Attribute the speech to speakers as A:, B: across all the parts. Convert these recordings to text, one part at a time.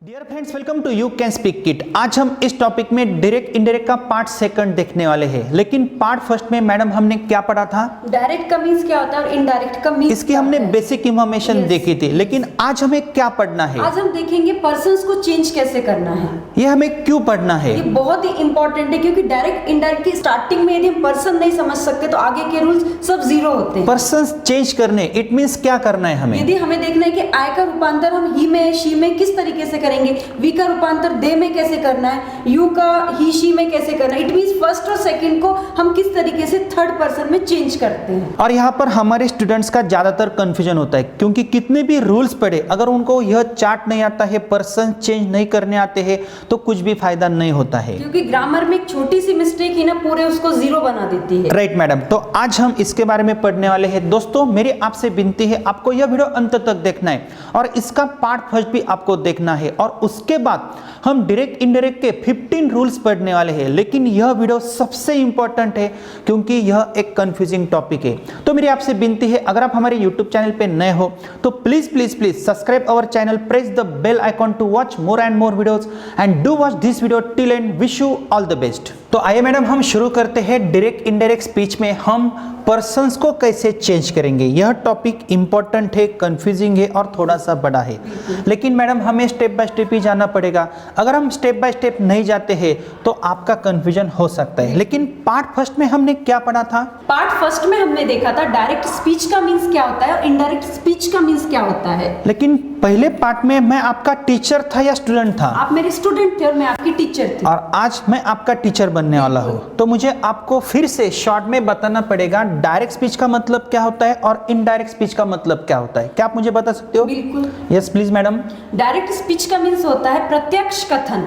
A: Dear friends, welcome to you can speak it. आज हम इस टॉपिक में डायरेक्ट इनडायरेक्ट का पार्ट सेकंड देखने वाले हैं। लेकिन पार्ट फर्स्ट में मैडम हमने क्या पढ़ा था?
B: डायरेक्ट का मींस क्या होता है और इनडायरेक्ट का मींस
A: इसकी हमने बेसिक इंफॉर्मेशन देखी थी। लेकिन आज हमें क्या पढ़ना है?
B: आज हम देखेंगे पर्सन्स को चेंज कैसे करना है।
A: ये हमें क्यों पढ़ना है?
B: ये बहुत ही इंपॉर्टेंट है क्योंकि डायरेक्ट इनडायरेक्ट की स्टार्टिंग में यदि हम पर्सन नहीं समझ सकते तो आगे के रूल्स सब जीरो होते हैं।
A: पर्सन चेंज करने इट मींस क्या करना है हमें?
B: यदि हमें देखना है कि आय का रूपांतर हम ही में शी में किस तरीके से करेंगे, वी का रूपांतर दे में कैसे करना है, यू का ही शी में कैसे करना है, इट मींस फर्स्ट और सेकंड को हम किस तरीके से थर्ड पर्सन में चेंज करते हैं।
A: और यहाँ पर हमारे स्टूडेंट्स का ज्यादातर कंफ्यूजन होता है क्योंकि कितने भी रूल्स पढ़े अगर उनको यह चार्ट नहीं आता है, पर्सन चेंज नहीं करने आते हैं तो कुछ भी फायदा नहीं होता है।
B: क्योंकि ग्रामर में एक छोटी सी मिस्टेक ही ना पूरे उसको जीरो बना देती है।
A: राइट मैडम, तो आज हम इसके बारे में पढ़ने वाले हैं। दोस्तों मेरी आपसे विनती है आपको यह वीडियो अंत तक देखना है और इसका पार्ट फर्स्ट भी आपको देखना है और उसके बाद हम डायरेक्ट इनडायरेक्ट के 15 रूल्स पढ़ने वाले हैं। लेकिन यह वीडियो सबसे इंपॉर्टेंट है क्योंकि यह एक कंफ्यूजिंग टॉपिक है। तो मेरी आपसे विनती है अगर आप हमारे यूट्यूब चैनल पे नए हो तो please please please subscribe our channel, press the bell icon to watch more and more videos and do watch this video till end. Wish you all the best. तो आइए मैडम हम शुरू करते हैं। डायरेक्ट इनडायरेक्ट स्पीच में हम persons को कैसे चेंज करेंगे। यह टॉपिक इंपॉर्टेंट है, कंफ्यूजिंग है और थोड़ा सा बड़ा है। लेकिन मैडम हमें स्टेप बाय स्टेप ही जाना पड़ेगा। अगर हम स्टेप बाय स्टेप नहीं जाते हैं तो आपका कंफ्यूजन हो सकता है। लेकिन पार्ट फर्स्ट में हमने क्या पढ़ा था?
B: पार्ट फर्स्ट में हमने देखा था डायरेक्ट स्पीच का मींस क्या होता है और इनडायरेक्ट स्पीच का मींस क्या होता है।
A: लेकिन पहले पार्ट में मैं आपका टीचर था या स्टूडेंट था?
B: आप मेरे स्टूडेंट थे और मैं आपकी टीचर थी।
A: और आज मैं आपका टीचर बनने वाला हूँ। तो मुझे आपको फिर से शॉर्ट में बताना पड़ेगा डायरेक्ट स्पीच का मतलब क्या होता है और इनडायरेक्ट स्पीच का मतलब क्या होता है। क्या आप मुझे बता सकते हो?
B: बिल्कुल।
A: Yes please madam.
B: Direct speech का मींस होता है प्रत्यक्ष कथन।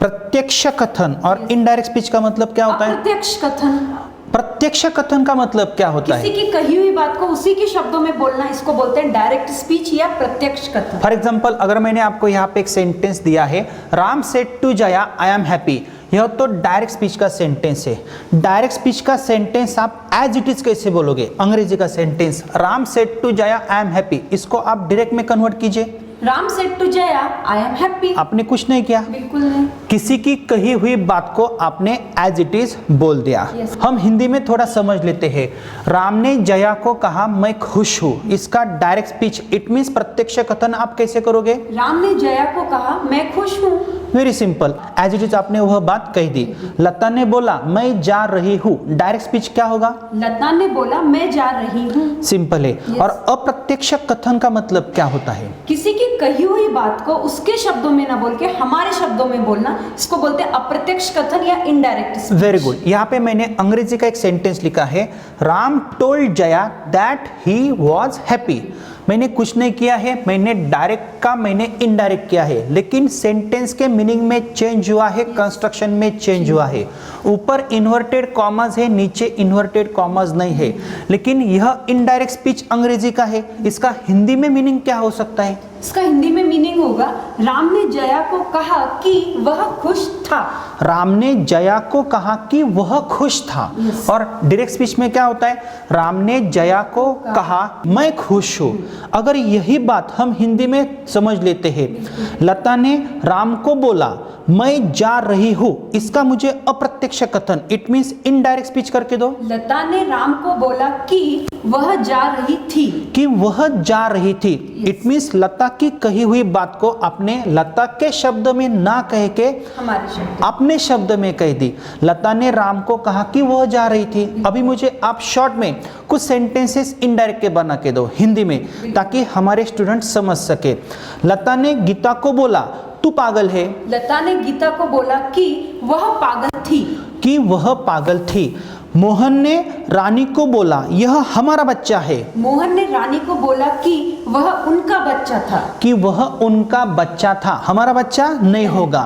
A: प्रत्यक्ष कथन। और इनडायरेक्ट स्पीच का मतलब क्या होता है?
B: अप्रत्यक्ष कथन।
A: प्रत्यक्ष कथन का मतलब क्या होता है?
B: किसी की कही हुई बात को उसी के शब्दों में बोलना, इसको बोलते हैं डायरेक्ट स्पीच या प्रत्यक्ष कथन।
A: फॉर एग्जाम्पल अगर मैंने आपको यहाँ पे एक सेंटेंस दिया है, Ram said to Jaya I am happy, यह तो डायरेक्ट स्पीच का सेंटेंस है। डायरेक्ट स्पीच का सेंटेंस आप एज इट इज कैसे बोलोगे? अंग्रेजी का sentence Ram said to Jaya I am happy, इसको आप डायरेक्ट में कन्वर्ट कीजिए।
B: Ram said to Jaya I am happy.
A: आपने कुछ नहीं किया,
B: बिल्कुल नहीं।
A: किसी की कही हुई बात को आपने एज इट इज बोल दिया।
B: Yes.
A: हम हिंदी में थोड़ा समझ लेते हैं। राम ने जया को कहा मैं खुश हूँ, इसका डायरेक्ट स्पीच इट मींस प्रत्यक्ष कथन आप कैसे करोगे?
B: राम ने जया को कहा मैं खुश हूँ।
A: Very simple, as it is आपने वह बात कह दी। लता ने बोला मैं जा रही हूँ, डायरेक्ट स्पीच क्या होगा?
B: लता ने बोला मैं जा रही हूँ।
A: सिंपल है।
B: Yes.
A: और अप्रत्यक्ष कथन का मतलब क्या होता है?
B: किसी की कही हुई बात को उसके शब्दों में ना बोल के हमारे शब्दों में बोलना, इसको बोलते हैं अप्रत्यक्ष कथन या इनडायरेक्ट स्पीच।
A: Very good. यहाँ पे मैंने अंग्रेजी का एक सेंटेंस लिखा है, Ram told Jaya that he was happy. मैंने कुछ नहीं किया है, मैंने डायरेक्ट का मैंने इनडायरेक्ट किया है, लेकिन सेंटेंस के मीनिंग में चेंज हुआ है, कंस्ट्रक्शन में चेंज हुआ है। ऊपर इन्वर्टेड कॉमास है, नीचे इन्वर्टेड कॉमास नहीं है। लेकिन यह इनडायरेक्ट स्पीच अंग्रेजी का है, इसका हिंदी में मीनिंग क्या हो सकता है?
B: इसका हिंदी में मीनिंग होगा राम ने जया को कहा कि वह खुश था।
A: राम ने जया को कहा कि वह खुश था।
B: Yes.
A: और डायरेक्ट स्पीच में क्या होता है? राम ने जया को कहा मैं खुश हूँ। अगर यही बात हम हिंदी में समझ लेते हैं, लता ने राम को बोला मैं जा रही हूँ, इसका मुझे अप्रत्यक्ष कथन इट मींस इनडायरेक्ट स्पीच करके दो।
B: लता ने राम को बोला कि वह जा रही थी।
A: कि वह जा रही थी इट मींस लता की कही हुई बात को आपने लता के शब्द में ना कह के
B: हमारे शब्द
A: अपने शब्द में कह दी। लता ने राम को कहा कि वह जा रही थी। अभी मुझे आप शॉर्ट में कुछ सेंटेंसेस इनडायरेक्ट के बना के दो हिंदी में, ताकि हमारे स्टूडेंट समझ सके। लता ने गीता को बोला तू पागल है।
B: लता ने गीता को बोला कि वह पागल थी।
A: कि वह पागल थी। मोहन ने रानी को बोला यह हमारा बच्चा है।
B: मोहन ने रानी को बोला कि वह उनका बच्चा था।
A: कि वह उनका बच्चा था, हमारा बच्चा नहीं होगा।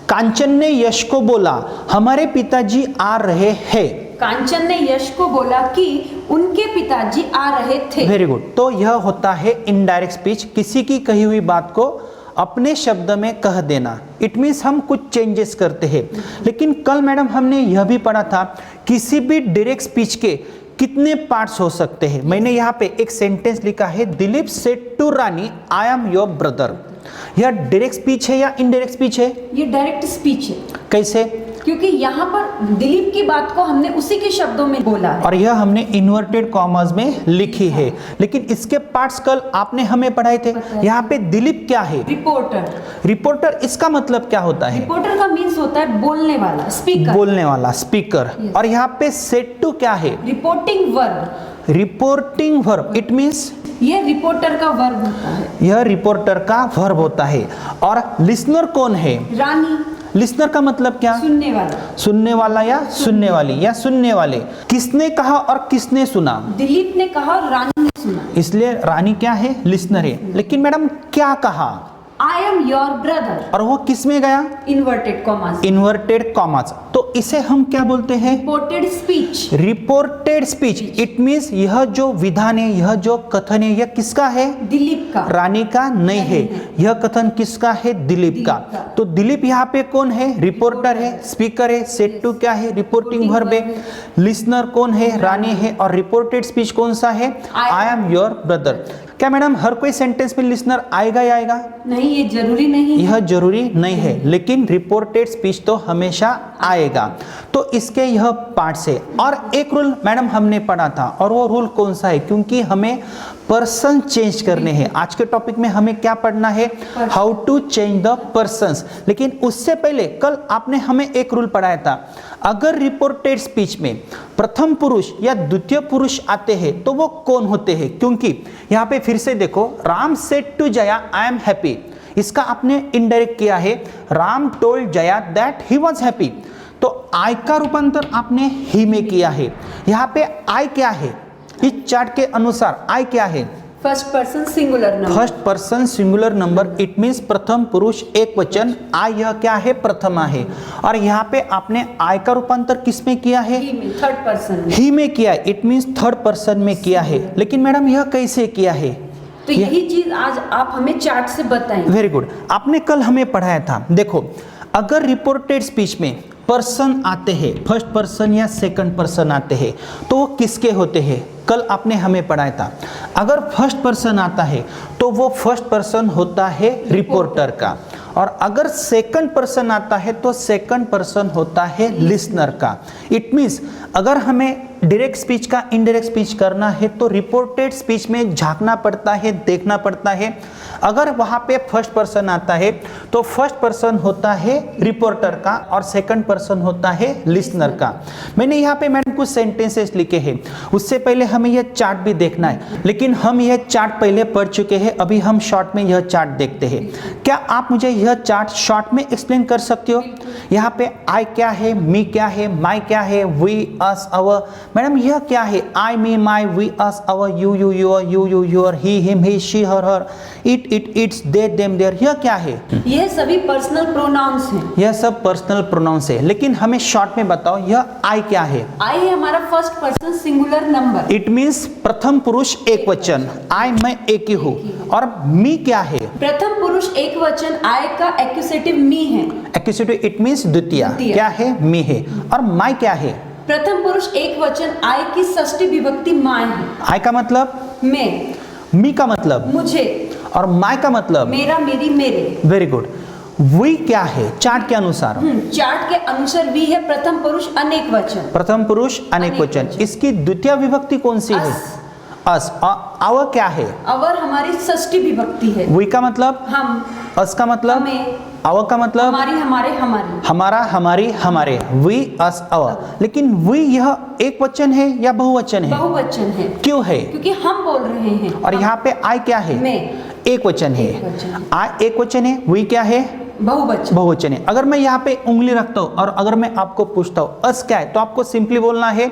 A: कांचन ने यश को बोला हमारे पिताजी आ रहे हैं।
B: कांचन ने यश को बोला कि उनके पिताजी आ रहे थे।
A: Very good. तो यह होता है इनडायरेक्ट स्पीच, किसी की कही हुई बात को अपने शब्द में कह देना। इट मीन्स हम कुछ चेंजेस करते हैं। लेकिन कल मैडम हमने यह भी पढ़ा था किसी भी डायरेक्ट स्पीच के कितने पार्ट्स हो सकते हैं। मैंने यहाँ पे एक सेंटेंस लिखा है, Dilip said to Rani I am your brother. यह डायरेक्ट स्पीच है या इनडायरेक्ट स्पीच है?
B: ये डायरेक्ट स्पीच है,
A: कैसे?
B: क्योंकि यहाँ पर दिलीप की बात को हमने उसी के शब्दों में बोला है
A: और यह हमने इन्वर्टेड कॉमास में लिखी है, लेकिन इसके पार्ट्स कल आपने हमें पढ़ाए थे। यहाँ पे दिलीप क्या है?
B: रिपोर्टर।
A: रिपोर्टर, इसका मतलब क्या होता है?
B: रिपोर्टर का मीन्स होता है बोलने वाला, स्पीकर।
A: बोलने वाला, स्पीकर। और यहाँ पे सेड टू क्या है?
B: Reporting verb.
A: Reporting verb, it means
B: ये रिपोर्टर का वर्ब होता है।
A: यह रिपोर्टर का वर्ब होता है। और लिसनर कौन है?
B: रानी।
A: लिसनर का मतलब क्या?
B: सुनने वाला।
A: सुनने वाला या सुनने वाली या सुनने वाले। किसने कहा और किसने सुना?
B: दिलीप ने कहा और रानी ने सुना,
A: इसलिए रानी क्या है? लिसनर है। लेकिन मैडम क्या कहा?
B: आई एम योर ब्रदर।
A: और वो किस में गया?
B: Inverted commas.
A: Inverted commas. तो इसे हम क्या बोलते हैं?
B: Reported speech.
A: Reported speech. It means यह जो विधान है, यह जो कथन है, यह किसका है?
B: दिलीप का।
A: रानी का नहीं है। यह कथन किसका है? दिलीप का। तो दिलीप यहाँ पे कौन है? रिपोर्टर है, स्पीकर है। सेड टू क्या है? रिपोर्टिंग वर्ब है। लिसनर कौन है? रानी है। और रिपोर्टेड स्पीच कौन सा है? आई एम योर ब्रदर। क्या मैडम हर कोई सेंटेंस में लिसनर आएगा या आएगा?
B: नहीं, ये जरूरी नहीं है।
A: यह जरूरी नहीं है, लेकिन रिपोर्टेड स्पीच तो हमेशा आएगा। तो इसके यह पार्ट्स है। और एक रूल मैडम हमने पढ़ा था, और वो रूल कौन सा है? क्योंकि हमें पर्सन चेंज करने हैं। आज के टॉपिक में हमें क्या पढ़ना है? How to change the persons. लेकिन उससे पहले कल आपने हमें एक रूल पढ़ाया था, अगर रिपोर्टेड स्पीच में प्रथम पुरुष या द्वितीय पुरुष आते हैं तो वो कौन होते हैं? क्योंकि यहाँ पे फिर से देखो, Ram said to Jaya I am happy, इसका आपने इनडायरेक्ट किया है, Ram told Jaya that he was happy. तो आई का रूपांतर आपने ही में किया है। यहाँ पे आई क्या है? इस चार्ट के अनुसार आई क्या है?
B: First person singular number.
A: First person singular number, it means प्रथम पुरुष एक वचन। आई यह क्या है? प्रथमा है। और यहाँ पे आपने आई का रूपांतर किस में किया है?
B: ही में, थर्ड पर्सन में।
A: ही में किया है, इट मीन्स थर्ड पर्सन में किया है। लेकिन मैडम यह कैसे किया है?
B: तो यही चीज आज आप हमें चार्ट से बताएं।
A: Very good. आपने कल हमें पढ़ाया था, देखो अगर रिपोर्टेड स्पीच में पर्सन आते हैं, फर्स्ट पर्सन या सेकंड पर्सन आते हैं, तो वो किसके होते हैं? कल आपने हमें पढ़ाया था, अगर फर्स्ट पर्सन आता है तो वो फर्स्ट पर्सन होता है रिपोर्टर का, और अगर सेकंड पर्सन आता है तो सेकंड पर्सन होता है लिसनर का। इट मीन्स अगर हमें डायरेक्ट स्पीच का इनडायरेक्ट स्पीच करना है तो रिपोर्टेड स्पीच में झांकना पड़ता है, देखना पड़ता है। अगर वहाँ पे फर्स्ट पर्सन आता है तो फर्स्ट पर्सन होता है रिपोर्टर का और सेकंड पर्सन होता है लिसनर का। मैंने यहाँ पे मैंने कुछ सेंटेंसेस लिखे हैं, उससे पहले हमें यह चार्ट भी देखना है, लेकिन हम यह चार्ट पहले पढ़ चुके हैं, अभी हम शॉर्ट में यह चार्ट देखते हैं। क्या आप मुझे यह चार्ट शॉर्ट में एक्सप्लेन कर सकते हो? यहाँ पे आई क्या है, मी क्या है, माई क्या है, वी अस अवर। मैडम यह क्या है? I me my we us our, you you your, you you your, he him he she her her, it it its, they them their. यह क्या है?
B: यह सभी पर्सनल प्रोनाउंस हैं।
A: यह सब पर्सनल प्रोनाउंस है। लेकिन हमें शॉर्ट में बताओ, यह आई क्या है?
B: आई है हमारा first person singular number.
A: It means प्रथम पुरुष एक वचन, आई मैं एक ही हूँ। और मी क्या है?
B: प्रथम पुरुष एक वचन, आई का एक्यूसेटिव मी है।
A: एक्यूसेटिव इट मीन्स द्वितीय, क्या है? मी है। और माई क्या है?
B: प्रथम पुरुष एक वचन, आई की षष्ठी विभक्ति माय है।
A: आई का मतलब?
B: मैं।
A: मी का मतलब?
B: मुझे।
A: और माई का मतलब?
B: मेरा, मेरी, मेरे।
A: Very good. वी क्या है चार्ट के अनुसार?
B: चार्ट के अनुसार वी है प्रथम पुरुष अनेक वचन।
A: प्रथम पुरुष अनेक वचन। इसकी द्वितीय विभक्ति कौन सी है? अस। आवर क्या है?
B: अवर हमारी षष्ठी विभक्ति है।
A: वी का मतलब?
B: हम।
A: अस का मतलब?
B: हमें।
A: आवर का मतलब?
B: हमारी, हमारे, हमारी।
A: हमारा, हमारी, हमारे। वी अस अवर। लेकिन वी यह एक वचन है या बहुवचन है?
B: बहुवचन है।
A: क्यों है?
B: क्योंकि हम बोल रहे हैं।
A: और यहाँ पे आई क्या है?
B: मैं।
A: एक वचन है। आई एक वचन है, वी क्या है?
B: बहुवचन।
A: बहुवचन है। अगर मैं यहाँ पे उंगली रखता हूँ और अगर मैं आपको पूछता हूँ अस क्या है, तो आपको सिंपली बोलना है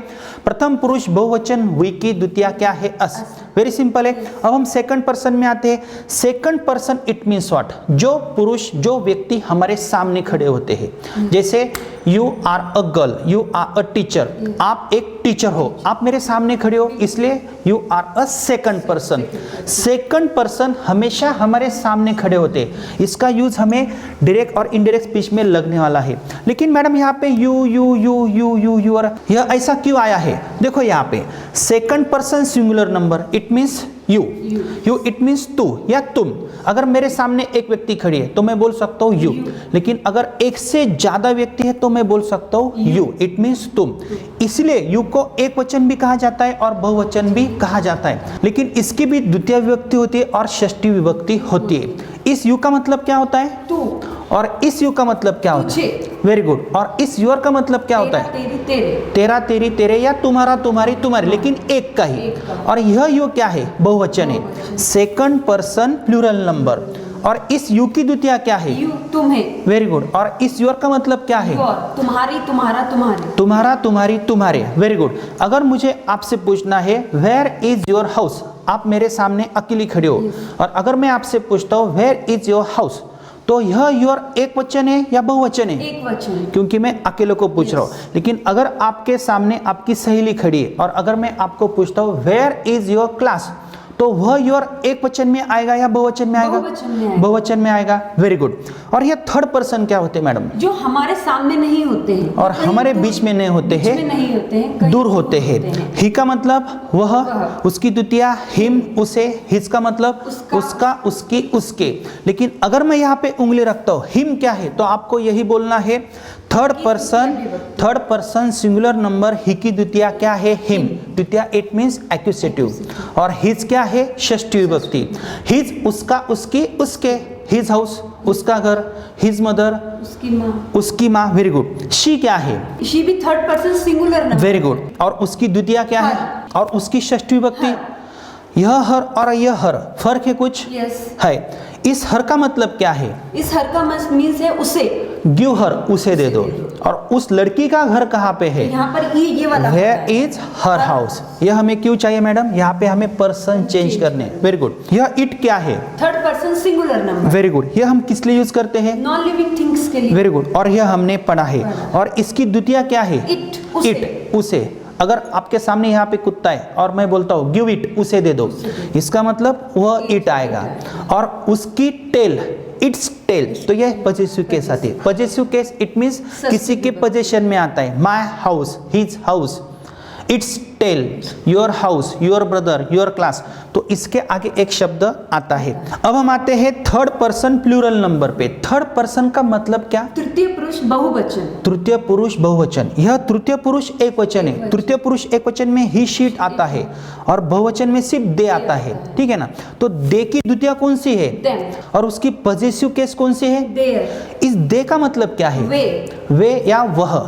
A: प्रथम पुरुष बहुवचन, वी की द्वितीय क्या है? अस। वेरी सिंपल है। अब हम सेकंड पर्सन में आते हैं। Second person it means what? जो पुरुष, जो व्यक्ति हमारे सामने खड़े होते हैं। जैसे you are a girl, you are a teacher. आप एक टीचर हो, आप मेरे सामने खड़े हो, इसलिए you are a second person. Second person हमेशा हमारे सामने खड़े होते हैं। इसका यूज हमें डायरेक्ट और इनडायरेक्ट स्पीच में लगने वाला है। लेकिन मैडम यहाँ पे you you you you you you, यह ऐसा क्यों आया है? देखो यहाँ पे second person singular number, it means you, you it means तू या तुम। अगर मेरे सामने एक व्यक्ति खड़ी है तो मैं बोल सकता हूँ यू, लेकिन अगर एक से ज्यादा व्यक्ति है तो मैं बोल सकता हूँ यू, इट मीन्स तुम। इसलिए यू को एक वचन भी कहा जाता है और बहुवचन भी कहा जाता है, लेकिन इसकी भी द्वितीय विभक्ति होती है और षष्ठी विभक्ति होती है। इस यू का मतलब क्या होता है?
B: तू।
A: और इस यू का मतलब क्या होता है? Very good. और इस योर का मतलब क्या होता है?
B: तेरी तेरे।
A: तेरा तेरी तेरे या तुम्हारा तुम्हारी तुम्हारी, लेकिन एक का ही। और यह यू क्या है? बहुवचन है, सेकंड पर्सन प्लूरल नंबर। और इस यू की द्वितीय क्या है?
B: यू तुम्हें।
A: Very good. और इस योर का मतलब क्या है?
B: तुम्हारी तुम्हारा तुम्हारे।
A: तुम्हारा तुम्हारी तुम्हारे। Very good. अगर मुझे आपसे पूछना है वेयर इज योर हाउस, आप मेरे सामने अकेली खड़े हो, और अगर मैं आपसे पूछता हूँ वेयर इज योर हाउस, तो यह योर एक वचन है या बहुवचन है?
B: एक वचन,
A: क्योंकि मैं अकेले को पूछ रहा हूँ। लेकिन अगर आपके सामने आपकी सहेली खड़ी है और अगर मैं आपको पूछता हूँ वेयर इज योर क्लास, तो वह योर एक वचन में आएगा या बहुवचन में आएगा? बहुवचन में आएगा। Very good. और यह थर्ड पर्सन क्या होते हैं मैडम?
B: जो हमारे सामने नहीं होते हैं
A: और हमारे बीच में नहीं होते हैं, दूर होते हैं। ही का मतलब वह, उसकी द्वितीय हिम उसे, हिज का मतलब उसका उसकी उसके। लेकिन अगर मैं यहाँ पे उंगली रखता हूँ हिम क्या है, तो आपको यही बोलना है थर्ड पर्सन सिंगुलर नंबर। ही की द्वितीय क्या है? हिम। द्वितीय इट मीन्स एक्यूसेटिव। और हिज क्या है? षष्ठी विभक्ति। हिज उसका उसकी उसके, हिज हाउस उसका घर, हिज मदर उसकी माँ। Very good. शी क्या है?
B: शी भी third person singular number.
A: Very good. और उसकी द्वितीय क्या है? और उसकी षष्ठी विभक्ति। यह हर और यह हर, फर्क है कुछ? है। इस हर का मतलब क्या है?
B: इस हर का मीन्स है उसे।
A: गिव हर, उसे दे दो। और उस लड़की का घर कहाँ पे है?
B: यहाँ पर ये वाला
A: Where is her house? यह हमें क्यों चाहिए मैडम? यहाँ पे हमें पर्सन चेंज करने। Very good. यह इट क्या है?
B: Third person singular number.
A: Very good. यह हम किस लिए यूज करते हैं?
B: नॉन लिविंग थिंग्स के लिए।
A: Very good. और यह हमने पढ़ा है। और इसकी द्वितीय क्या है?
B: इट
A: उसे। अगर आपके सामने यहाँ पे कुत्ता है और मैं बोलता हूँ गिव इट, उसे दे दो, इसका मतलब वह इट आएगा। और उसकी टेल, इट्स टेल, तो यह पजेसिव केस आती है। पजेसिव केस इट मीन्स किसी के पोजेशन में आता है। My house, his house, its tail, your house, your brother, your class, तो इसके आगे एक शब्द आता है। अब हम आते हैं थर्ड पर्सन प्लूरल नंबर पे। थर्ड पर्सन का मतलब क्या?
B: तृतीय पुरुष बहुवचन।
A: तृतीय पुरुष बहुवचन। यह तृतीय पुरुष एक वचन है। तृतीय पुरुष एक वचन में ही शीट आता है और बहुवचन में सिर्फ दे आता है, ठीक है ना? तो दे की द्वितीय कौन सी है? और उसकी पजेसिव केस कौन सी है?
B: देयर।
A: इस दे का मतलब क्या है? वे या वह।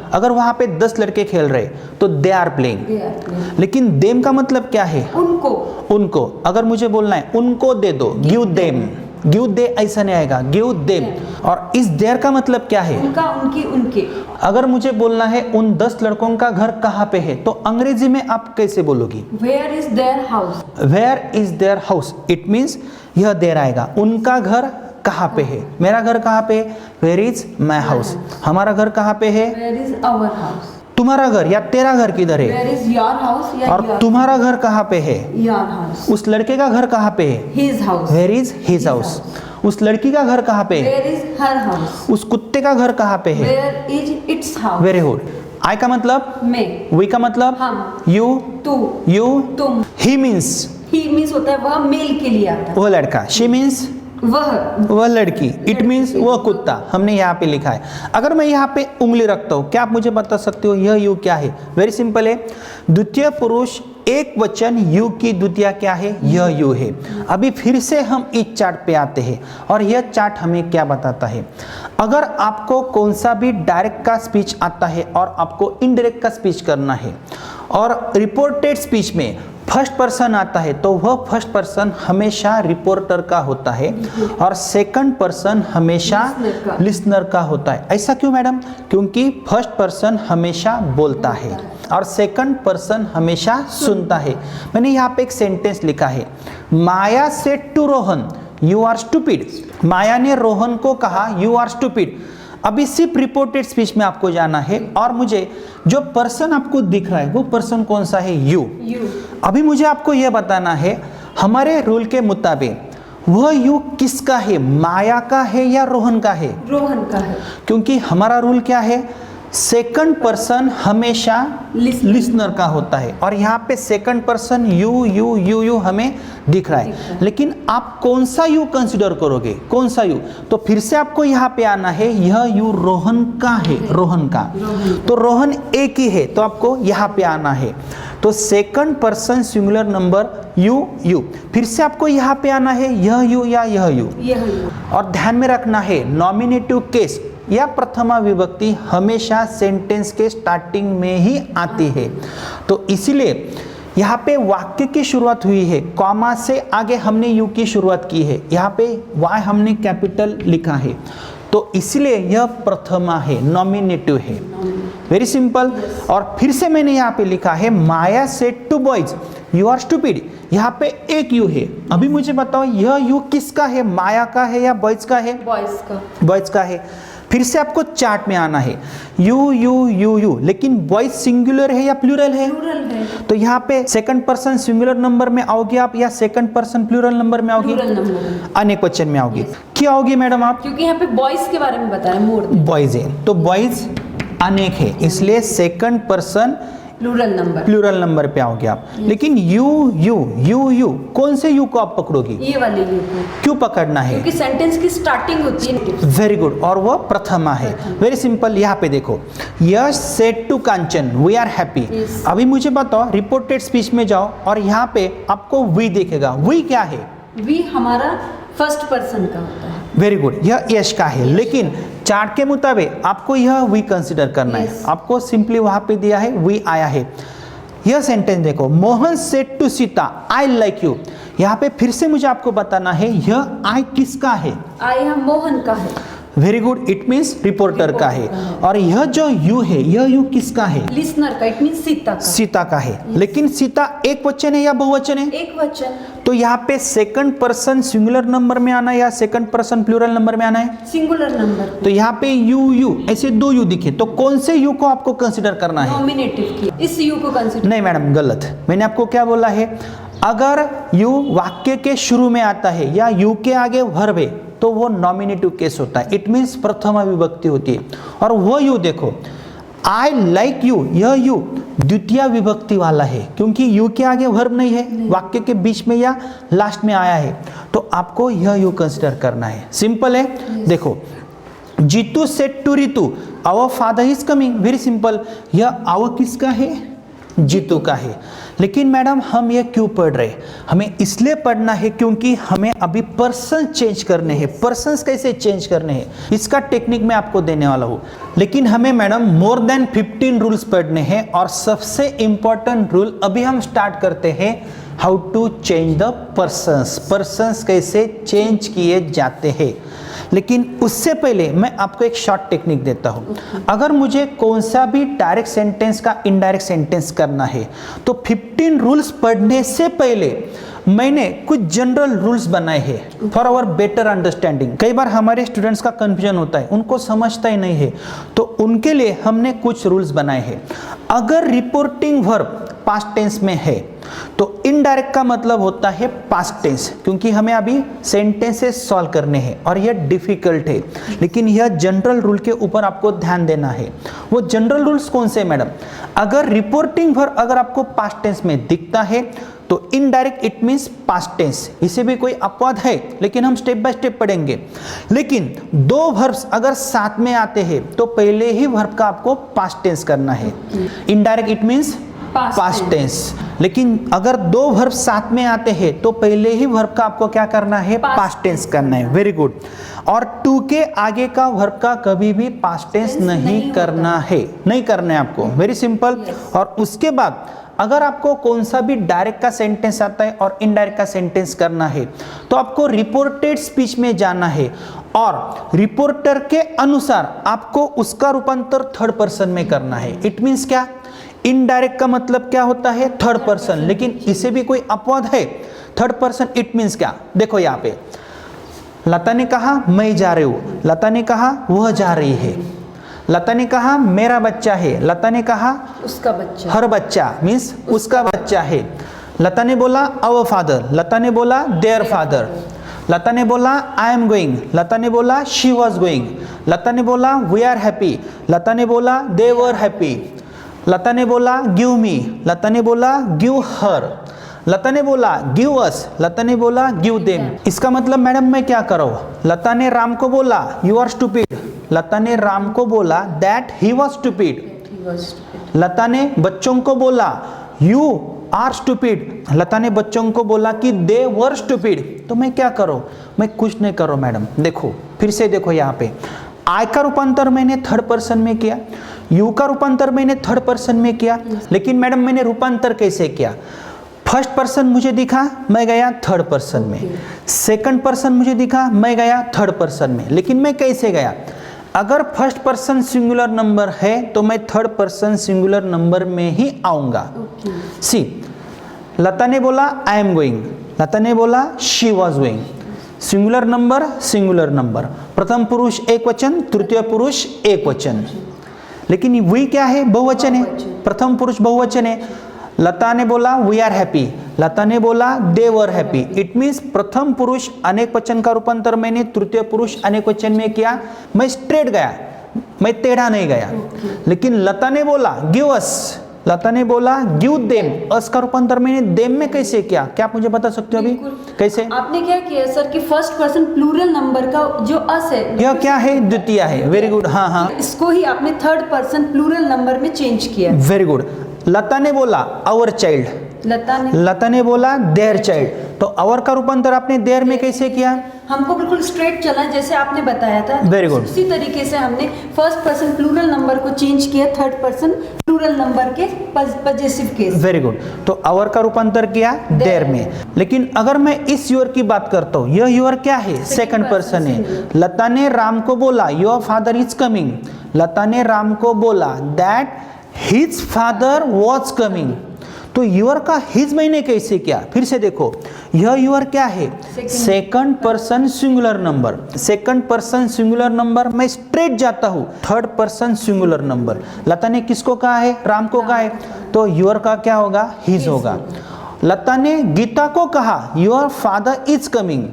A: अगर वहां पे 10 लड़के खेल रहे तो दे आर प्लेइंग। लेकिन देम का मतलब क्या है? उनको। अगर मुझे बोलना है उनको दे दो, गिव देम, गिव दे ऐसा नहीं आएगा, गिव देम। और इस देयर का मतलब क्या है?
B: उनका, उनकी, उनके।
A: अगर मुझे बोलना है उन 10 लड़कों का घर कहाँ पे है, तो अंग्रेजी में आप कैसे बोलोगी?
B: Where is their house.
A: Where is their house, it means यह देयर आएगा। उनका घर कहाँ पे है? मेरा घर कहाँ पे है? Where is my house. हमारा घर कहाँ पे है?
B: Where is our house.
A: तुम्हारा घर या तेरा घर किधर है?
B: वेयर इज योर हाउस या
A: और तुम्हारा घर कहाँ पे है?
B: Your house.
A: उस लड़के का घर कहाँ पे है?
B: His house.
A: Where is his house. उस लड़की का घर कहाँ पे है?
B: Where is her house.
A: उस कुत्ते का घर कहाँ पे है?
B: Where is its house.
A: Very good. I का मतलब
B: मैं,
A: वी का मतलब
B: हम,
A: यू,
B: तू,
A: यू,
B: तुम।
A: ही मीन्स
B: होता है वह मेल के लिए आता है।
A: वह लड़का। शी मीन्स वह लड़की। इट मीन्स वह कुत्ता। हमने यहाँ पे लिखा है। अगर मैं यहाँ पे उंगली रखता हूँ, क्या आप मुझे बता सकते हो यह यू क्या है? वेरी सिंपल है। द्वितीय पुरुष एक वचन यू की द्वितीय क्या है? यह यू है। अभी फिर से हम इस चार्ट पे आते हैं और यह चार्ट हमें क्या बताता है? अगर आपको कौन सा भी डायरेक्ट का स्पीच आता है और आपको इनडायरेक्ट का स्पीच करना है और रिपोर्टेड स्पीच में फर्स्ट पर्सन आता है, तो वह फर्स्ट पर्सन हमेशा रिपोर्टर का होता है और सेकंड पर्सन हमेशा लिसनर का होता है। ऐसा क्यों मैडम? क्योंकि फर्स्ट पर्सन हमेशा बोलता है और सेकंड पर्सन हमेशा सुनता है। मैंने यहाँ पे एक सेंटेंस लिखा है, Maya said to Rohan you are stupid. Maya ने रोहन को कहा यू आर स्टूपिड। अभी सिर्फ रिपोर्टेड स्पीच में आपको जाना है और मुझे जो पर्सन आपको दिख रहा है वो पर्सन कौन सा है? यू। अभी मुझे आपको यह बताना है हमारे रूल के मुताबिक वह यू किसका है? माया का है या रोहन का है?
B: रोहन का है।
A: क्योंकि हमारा रूल क्या है? सेकंड पर्सन हमेशा लिसनर का होता है और यहाँ पे सेकंड पर्सन यू हमें दिख रहा है, लेकिन आप कौन सा यू कंसीडर करोगे, कौन सा यू? तो फिर से आपको यहाँ पे आना है, यह यू रोहन का है, रोहन का, तो रोहन एक ही है, तो आपको यहाँ पे आना है। तो second person singular number you, फिर से आपको यहाँ पे आना है, यह यू या यह यू। और ध्यान में रखना है, नॉमिनेटिव केस या प्रथमा विभक्ति हमेशा सेंटेंस के स्टार्टिंग में ही आती है। तो इसीलिए यहाँ पे वाक्य की शुरुआत हुई है, कॉमा से आगे हमने यू की शुरुआत की है, यहाँ पे वाई हमने कैपिटल लिखा है, तो इसलिए यह प्रथमा है, नॉमिनेटिव है। Very simple. और फिर से मैंने यहाँ पे लिखा है, Maya said to boys you are stupid, यहाँ पे एक यू है। अभी मुझे बताओ यह यू किसका है, माया का है या बॉयज का है?
B: बॉयज का।
A: बॉयज का है। फिर से आपको चार्ट में आना है, यू, लेकिन बॉयज सिंगुलर है या प्लूरल है?
B: प्लूरल है।
A: तो यहाँ पे सेकंड पर्सन सिंगुलर नंबर में आओगे आप या सेकंड पर्सन प्लूरल नंबर में आओगे?
B: प्लूरल नंबर,
A: अनेक वचन में आओगे। क्या आओगे मैडम आप?
B: क्योंकि यहाँ पे बॉयज के बारे में बताया, मोर
A: बॉयज है, तो बॉयज अनेक है, इसलिए सेकंड पर्सन प्लूरल नंबर पे आओगे आप। लेकिन यू कौन से यू को आप पकड़ोगे?
B: ये वाले यू को।
A: क्यों पकड़ना है?
B: क्योंकि सेंटेंस की स्टार्टिंग होती है।
A: वेरी गुड, और वो प्रथमा है। Very simple. यहाँ पे देखो, Yash said to Kanchan we are happy. अभी मुझे बताओ, रिपोर्टेड स्पीच में जाओ और यहाँ पे आपको वी दिखेगा। वी क्या है?
B: वी हमारा फर्स्ट पर्सन का होता है।
A: वेरी गुड, यह यश का है, लेकिन चार्ट के मुताबिक आपको यह वी कंसीडर करना है। आपको सिंपली वहां पे दिया है वी आया है। यह सेंटेंस देखो, Mohan said to Sita I like you. यहाँ पे फिर से मुझे आपको बताना है, यह आई किसका है?
B: आई हम मोहन का है।
A: Very good, it means reporter का है। और यह जो यू है, यह यू किसका है?
B: लिसनर का, इट मीन्स सीता का।
A: सीता का है। लेकिन सीता एक वचन है या बहुवचन है?
B: एक वचन।
A: तो यहाँ पे सेकंड पर्सन सिंगुलर नंबर में आना है या सेकंड पर्सन प्लूरल नंबर में आना है?
B: Singular number.
A: तो यहाँ पे यू ऐसे दो यू दिखे, तो कौन से यू को आपको कंसीडर करना है?
B: नॉमिनेटिव की, इस यू को कंसीडर।
A: नहीं मैडम, गलत। मैंने आपको क्या बोला है, अगर यू वाक्य के शुरू में आता है या यू के आगे वर्ब है तो वो नॉमिनेटिव केस होता है, इट मीन्स प्रथमा विभक्ति होती है। और वो यू देखो, आई लाइक यू, यह यू द्वितीय विभक्ति वाला है, क्योंकि यू के आगे वर्ब नहीं है, वाक्य के बीच में या लास्ट में आया है, तो आपको यह यू कंसिडर करना है। सिंपल है। देखो, Jeetu said to Ritu our father is coming. Very simple. यह आवर किसका है? जीतू का है। लेकिन मैडम हम ये क्यों पढ़ रहे? हमें इसलिए पढ़ना है क्योंकि हमें अभी पर्सन चेंज करने हैं। पर्सन्स कैसे चेंज करने हैं, इसका टेक्निक मैं आपको देने वाला हूँ। लेकिन हमें मैडम मोर देन 15 रूल्स पढ़ने हैं, और सबसे इंपॉर्टेंट रूल अभी हम स्टार्ट करते हैं, how to change the persons. Persons कैसे चेंज किए जाते हैं। लेकिन उससे पहले मैं आपको एक शॉर्ट टेक्निक देता हूं। अगर मुझे कौन सा भी डायरेक्ट सेंटेंस का इनडायरेक्ट सेंटेंस करना है तो 15 रूल्स पढ़ने से पहले मैंने कुछ जनरल रूल्स बनाए हैं फॉर आवर बेटर अंडरस्टैंडिंग। कई बार हमारे स्टूडेंट्स का कंफ्यूजन होता है, उनको समझता ही नहीं है, तो उनके लिए हमने कुछ रूल्स बनाए हैं। अगर रिपोर्टिंग वर्ब पास्ट टेंस में है तो इनडायरेक्ट का मतलब होता है पास्ट टेंस, क्योंकि हमें अभी सेंटेंसेस सॉल्व करने हैं और यह डिफिकल्ट है। लेकिन यह जनरल रूल के ऊपर आपको ध्यान देना है। वो जनरल रूल्स कौन से मैडम? अगर रिपोर्टिंग वर्ब अगर आपको पास्ट टेंस में दिखता है तो indirect it means past tense. इसे भी कोई अपवाद है, लेकिन हम स्टेप बाय स्टेप पढ़ेंगे। लेकिन दो वर्ब्स अगर साथ में आते हैं तो पहले ही वर्ब का आपको पास्ट टेंस करना है। Indirect it means past tense. लेकिन अगर दो वर्ब साथ में आते हैं तो पहले ही वर्ब का आपको क्या करना है? पास्ट टेंस करना है। Very good. और टू के आगे का वर्ब का कभी भी पास्ट टेंस नहीं करना है, नहीं करना है आपको। Very simple. और उसके बाद अगर आपको कौन सा भी डायरेक्ट का सेंटेंस आता है और इनडायरेक्ट का सेंटेंस करना है तो आपको रिपोर्टेड स्पीच में जाना है और रिपोर्टर के अनुसार आपको उसका रूपांतर थर्ड पर्सन में करना है। इट मींस क्या? इनडायरेक्ट का मतलब क्या होता है? Third person. लेकिन इसे भी कोई अपवाद है। थर्ड पर्सन इट मींस क्या? देखो यहाँ पे लता ने कहा मैं जा रही हूँ, लता ने कहा वह जा रही है, लता ने कहा मेरा बच्चा है, लता ने कहा
B: उसका बच्चा,
A: हर बच्चा मीन्स उसका बच्चा है। लता ने बोला आवर फादर, लता ने बोला देयर फादर, लता ने बोला आई एम गोइंग, लता ने बोला शी वॉज गोइंग, लता ने बोला वी आर हैप्पी, लता ने बोला दे वर हैप्पी, लता ने बोला गिव मी, लता ने बोला गिव हर, लता ने बोला गिव अस, लता ने बोला गिव देम। इसका मतलब मैडम मैं क्या करूँ, लता ने राम को बोला यू आर स्टूपिड, लता ने राम को बोला दैट ही वॉज स्टूपिड, लता ने बच्चों को बोला यू आर स्टूपिड, लता ने बच्चों को बोला कि दे वर स्टूपिड। तो मैं क्या करूँ, मैं कुछ नहीं करूँ मैडम। देखो फिर से देखो यहाँ पे आई का रूपांतर मैंने थर्ड पर्सन में किया, यू का रूपांतर मैंने थर्ड पर्सन में किया, लेकिन मैडम मैंने रूपांतर कैसे किया, फर्स्ट पर्सन मुझे दिखा मैं गया थर्ड पर्सन में, सेकंड पर्सन मुझे दिखा मैं गया थर्ड पर्सन में, लेकिन मैं कैसे गया, अगर फर्स्ट पर्सन सिंगुलर नंबर है तो मैं थर्ड पर्सन सिंगुलर नंबर में ही आऊंगा। सी लता ने बोला आई एम गोइंग, लता ने बोला she was going, singular number, प्रथम पुरुष एक वचन, तृतीय पुरुष एक वचन, लेकिन वी क्या है, बहुवचन है, प्रथम पुरुष बहुवचन है। लता ने बोला वी आर हैप्पी, लता ने बोला दे वर हैप्पी, इट मीन्स प्रथम पुरुष अनेक वचन का रूपांतर मैंने तृतीय पुरुष अनेक वचन में किया, मैं स्ट्रेट गया, मैं टेढ़ा नहीं गया। लेकिन लता ने बोला गिव अस, लता ने बोला गिव देम, अस का रूपांतर मैंने देम में कैसे किया, क्या आप मुझे बता सकते हो अभी कैसे?
B: आपने क्या किया सर कि फर्स्ट पर्सन प्लूरल नंबर का जो अस है,
A: यह क्या है, द्वितीय है, वेरी गुड, हाँ हाँ,
B: इसको ही आपने थर्ड पर्सन प्लूरल नंबर में चेंज किया,
A: वेरी गुड। लता ने बोला आवर चाइल्ड, लता ने बोला देयर चाइल्ड, तो आवर का रूपांतर आपने देयर में कैसे किया?
B: हमको बिल्कुल स्ट्रेट चला जैसे आपने बताया था,
A: वेरी गुड,
B: उसी तरीके से हमने फर्स्ट पर्सन प्लूरल नंबर को चेंज किया थर्ड पर्सन प्लूरल नंबर के पॉजिटिव केस।
A: वेरी गुड, तो आवर का रूपांतर किया देयर में। लेकिन अगर मैं इस योर की बात करता हूँ, यह योर क्या है, सेकंड पर्सन है। लता ने राम को बोला योर फादर इज कमिंग, लता ने राम को बोला that his father was coming, तो यूर का हिज मैंने कैसे किया? फिर से देखो, यह यूर क्या है, second person singular number, second person singular number, मैं स्ट्रेट जाता हूं थर्ड पर्सन सिंगुलर नंबर। लता ने किसको कहा है, राम को कहा है, तो यूर का क्या होगा, हिज होगा। लता ने गीता को कहा योर फादर इज कमिंग,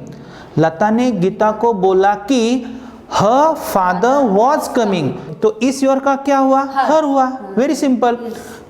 A: लता ने गीता को बोला कि her father was coming, तो इस योर का क्या हुआ, हर हुआ, वेरी सिंपल।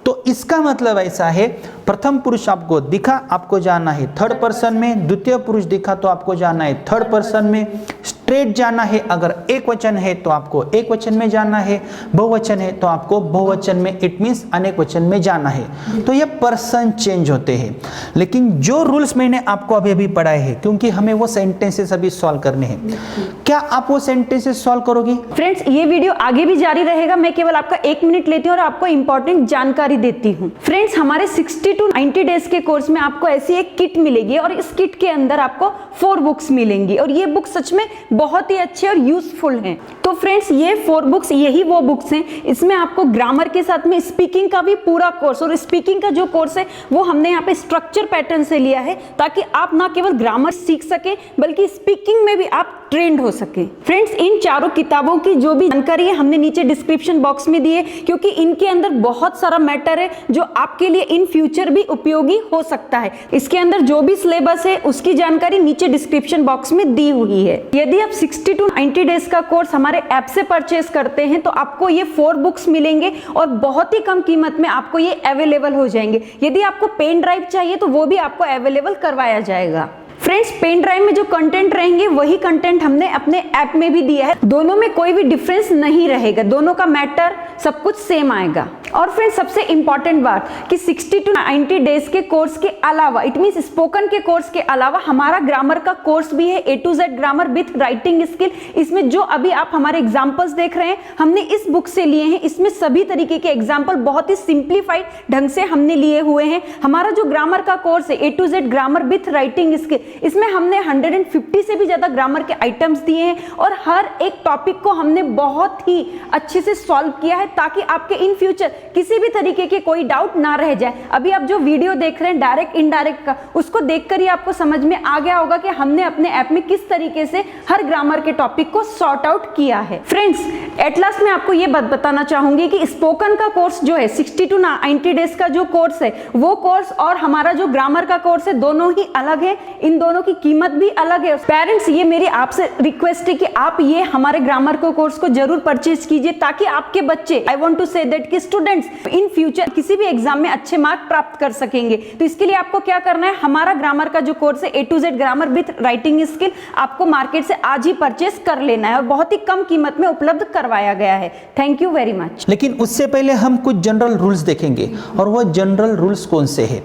A: तो इसका मतलब ऐसा है, प्रथम पुरुष आपको दिखा, आपको जाना है थर्ड पर्सन में, द्वितीय पुरुष दिखा तो आपको जाना है थर्ड पर्सन में, स्ट्रेट जाना है, अगर एक वचन है तो आपको एक वचन में जाना है, बहुवचन है तो आपको बहुवचन में, इट मीन्स अनेक वचन में जाना है। तो ये पर्सन चेंज होते हैं, लेकिन जो रूल्स मैंने आपको अभी अभी पढ़ाए हैं, क्योंकि हमें वो सेंटेंसेस अभी सॉल्व करने हैं, क्या आप वो सेंटेंसेस सॉल्व करोगी?
C: फ्रेंड्स, ये वीडियो आगे भी जारी रहेगा, मैं केवल आपका 1 मिनट लेती हूँ और आपको इंपॉर्टेंट जानकारी देती हूँ। फ्रेंड्स, हमारे 60 to 90 डेज के कोर्स में आपको ऐसी एक किट मिलेगी और इस किट के अंदर आपको 4 बुक्स मिलेंगी और ये बुक सच में बहुत ही अच्छे और यूजफुल हैं। तो फ्रेंड्स, ये 4 बुक्स यही वो बुक्स हैं, इसमें आपको ग्रामर के साथ में स्पीकिंग का भी पूरा कोर्स, और स्पीकिंग का जो कोर्स है वो हमने यहाँ पे स्ट्रक्चर पैटर्न से लिया है, ताकि आप ना केवल ग्रामर सीख सके बल्कि स्पीकिंग में भी आप ट्रेंड हो सके। फ्रेंड्स, इन चारों किताबों की जो भी जानकारी है हमने नीचे डिस्क्रिप्शन बॉक्स में दी है, क्योंकि इनके अंदर बहुत सारा मैटर है जो आपके लिए इन फ्यूचर भी उपयोगी हो सकता है। इसके अंदर जो भी सिलेबस है उसकी जानकारी नीचे डिस्क्रिप्शन बॉक्स में दी हुई है। यदि आप 60 to 90 डेज का कोर्स हमारे ऐप से परचेस करते हैं तो आपको ये 4 बुक्स मिलेंगे और बहुत ही कम कीमत में आपको ये अवेलेबल हो जाएंगे। यदि आपको पेन ड्राइव चाहिए तो वो भी आपको अवेलेबल करवाया जाएगा। फ्रेंड्स, पेन ड्राइव में जो कंटेंट रहेंगे वही कंटेंट हमने अपने ऐप में भी दिया है, दोनों में कोई भी डिफरेंस नहीं रहेगा, दोनों का मैटर सब कुछ सेम आएगा। और फ्रेंड्स, सबसे इंपॉर्टेंट बात कि 60 to 90 डेज के कोर्स के अलावा, इट मींस स्पोकन के कोर्स के अलावा हमारा ग्रामर का कोर्स भी है, A to Z grammar with writing skill. इसमें जो अभी आप हमारे एग्जाम्पल्स देख रहे हैं हमने इस बुक से लिए हैं, इसमें सभी तरीके के एग्जाम्पल बहुत ही सिंप्लीफाइड ढंग से हमने लिए हुए हैं। हमारा जो ग्रामर का कोर्स है A to Z grammar with writing skill, इसमें हमने 150 से भी ज्यादा ग्रामर के आइटम्स दिए हैं और हर एक टॉपिक को हमने बहुत ही अच्छे से सॉल्व किया है, है ताकि आपके इन फ्यूचर किसी भी तरीके के कोई डाउट ना रह जाए। अभी आप जो वीडियो देख रहे हैं डायरेक्ट इनडायरेक्ट का, उसको देखकर ही आपको समझ में आ गया होगा कि हमने अपने ऐप में किस तरीके से हर ग्रामर के टॉपिक को सॉर्ट आउट किया है। फ्रेंड्स, एट लास्ट मैं आपको ये बात बताना चाहूंगी कि स्पोकन का कोर्स जो है 60 to 90 डेज का जो कोर्स है, वो कोर्स और हमारा जो ग्रामर का कोर्स है दोनों ही अलग है, इन दोनों की कीमत भी अलग है। पेरेंट्स, ये मेरी आपसे रिक्वेस्ट है कि आप ये हमारे ग्रामर को कोर्स को जरूर परचेज कीजिए ताकि आपके बच्चे, I want to say that कि स्टूडेंट्स इन फ्यूचर किसी भी एग्जाम में अच्छे मार्क प्राप्त कर सकेंगे। तो इसके लिए आपको क्या करना है, हमारा ग्रामर का जो कोर्स है A to Z grammar with writing skill आपको मार्केट से आज ही परचेज कर लेना है और बहुत ही कम कीमत में उपलब्ध करवाया गया है। Thank you very much.
A: लेकिन उससे पहले हम कुछ जनरल रूल्स देखेंगे, और वो जनरल रूल्स कौन से हैं।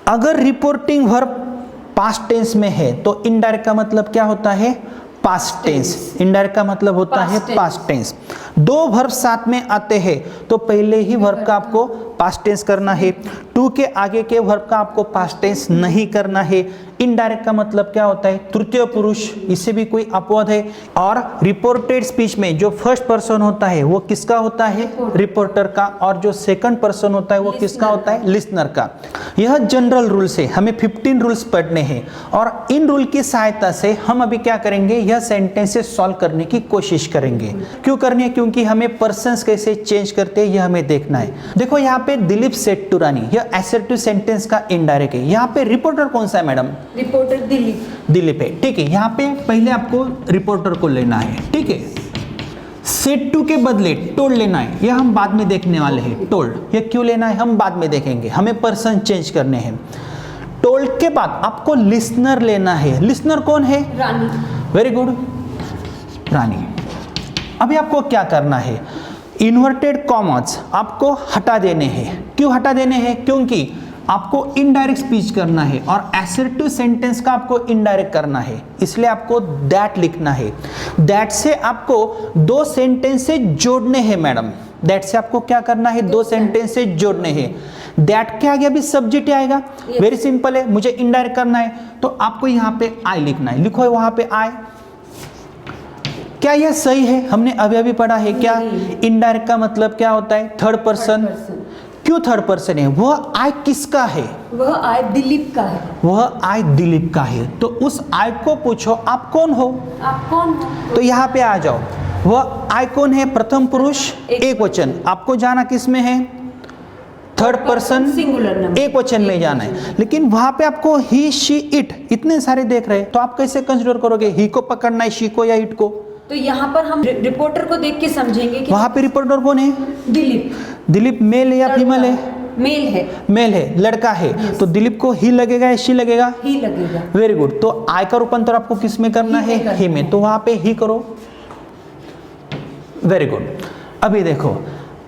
A: अगर रिपोर्टिंग वर्ब पास्ट टेंस में है तो इनडायरेक्ट का मतलब क्या होता है, पास्ट टेंस। इनडायरेक्ट का मतलब होता है पास्ट टेंस। दो वर्ब साथ में आते हैं तो पहले ही वर्ब का आपको पास्ट टेंस करना है, टू के आगे के वर्ब का आपको पास्ट टेंस नहीं करना है। इनडायरेक्ट का मतलब क्या होता है, तृतीय पुरुष, इससे भी कोई अपवाद है। और रिपोर्टेड स्पीच में जो फर्स्ट पर्सन होता है वो किसका होता है, रिपोर्टर का, और जो सेकंड पर्सन होता है वो किसका होता है, लिसनर का। यह जनरल रूल्स है, हमें 15 रूल्स पढ़ने हैं और इन रूल की सहायता से हम अभी क्या करेंगे, यह सेंटेंसेस सॉल्व करने की कोशिश करेंगे। क्यों करनी है, क्योंकि हमें पर्सन्स कैसे चेंज करते हैं यह हमें देखना है। देखो यहाँ पे दिलीप सेड टू रानी, यह एसर्टिव सेंटेंस का इनडायरेक्ट है। यहाँ पे रिपोर्टर कौन सा है मैडम,
B: रिपोर्टर दिलीप
A: है। ठीक है, यहाँ पे पहले आपको रिपोर्टर को लेना है। ठीक है, सेड टू के बदले टोल्ड लेना है, यह हम बाद में देखने वाले हैं। टोल्ड यह क्यों लेना है हम बाद में देखेंगे, हमें पर्सन चेंज करने हैं। टोल्ड के बाद आपको लिसनर लेना है। लिसनर कौन है,
B: रानी।
A: वेरी गुड, रानी। अभी आपको क्या करना है, इन्वर्टेड कॉमास आपको हटा देने हैं। क्यों हटा देने हैं, क्योंकि आपको इनडायरेक्ट स्पीच करना है और असर्टिव सेंटेंस का आपको इनडायरेक्ट करना है, इसलिए आपको दैट लिखना है। दैट से आपको दो सेंटेंस से जोड़ने हैं मैडम। दैट से आपको क्या करना है, दो सेंटेंस से जोड़ने हैं। दैट के आगे अभी सब्जेक्ट आएगा, वेरी सिंपल है, मुझे इनडायरेक्ट करना है तो आपको यहाँ पे आई लिखना है। लिखो वहां पे आई। क्या यह सही है, हमने अभी अभी पढ़ा है क्या, इनडायरेक्ट का मतलब क्या होता है, थर्ड पर्सन। क्यों थर्ड पर्सन है, वह आई किसका है,
B: वह आई दिलीप का है।
A: वह आई दिलीप का है। तो उस आई को पूछो आप कौन हो,
B: आप कौन हो,
A: तो यहाँ पे आ जाओ। वह आई कौन है, प्रथम पुरुष एक वचन। आपको जाना किस में है, थर्ड पर्सन
B: सिंगुलर,
A: एक वचन में जाना है। लेकिन वहां पे आपको ही, शी, इट इतने सारे देख रहे हैं तो आप कैसे कंसीडर करोगे, ही को पकड़ना है, शी को या इट को।
B: तो यहाँ पर हम रिपोर्टर को देख के समझेंगे कि
A: वहां पे रिपोर्टर कौन है,
B: दिलीप।
A: दिलीप मेल है या फीमेल है,
B: मेल है,
A: मेल है, लड़का है। तो दिलीप को ही लगेगा या शी लगेगा,
B: ही लगेगा।
A: Very good. तो आई का रूपांतर आपको किस में करना है, ही में, तो वहां पे ही करो, वेरी गुड। अभी देखो,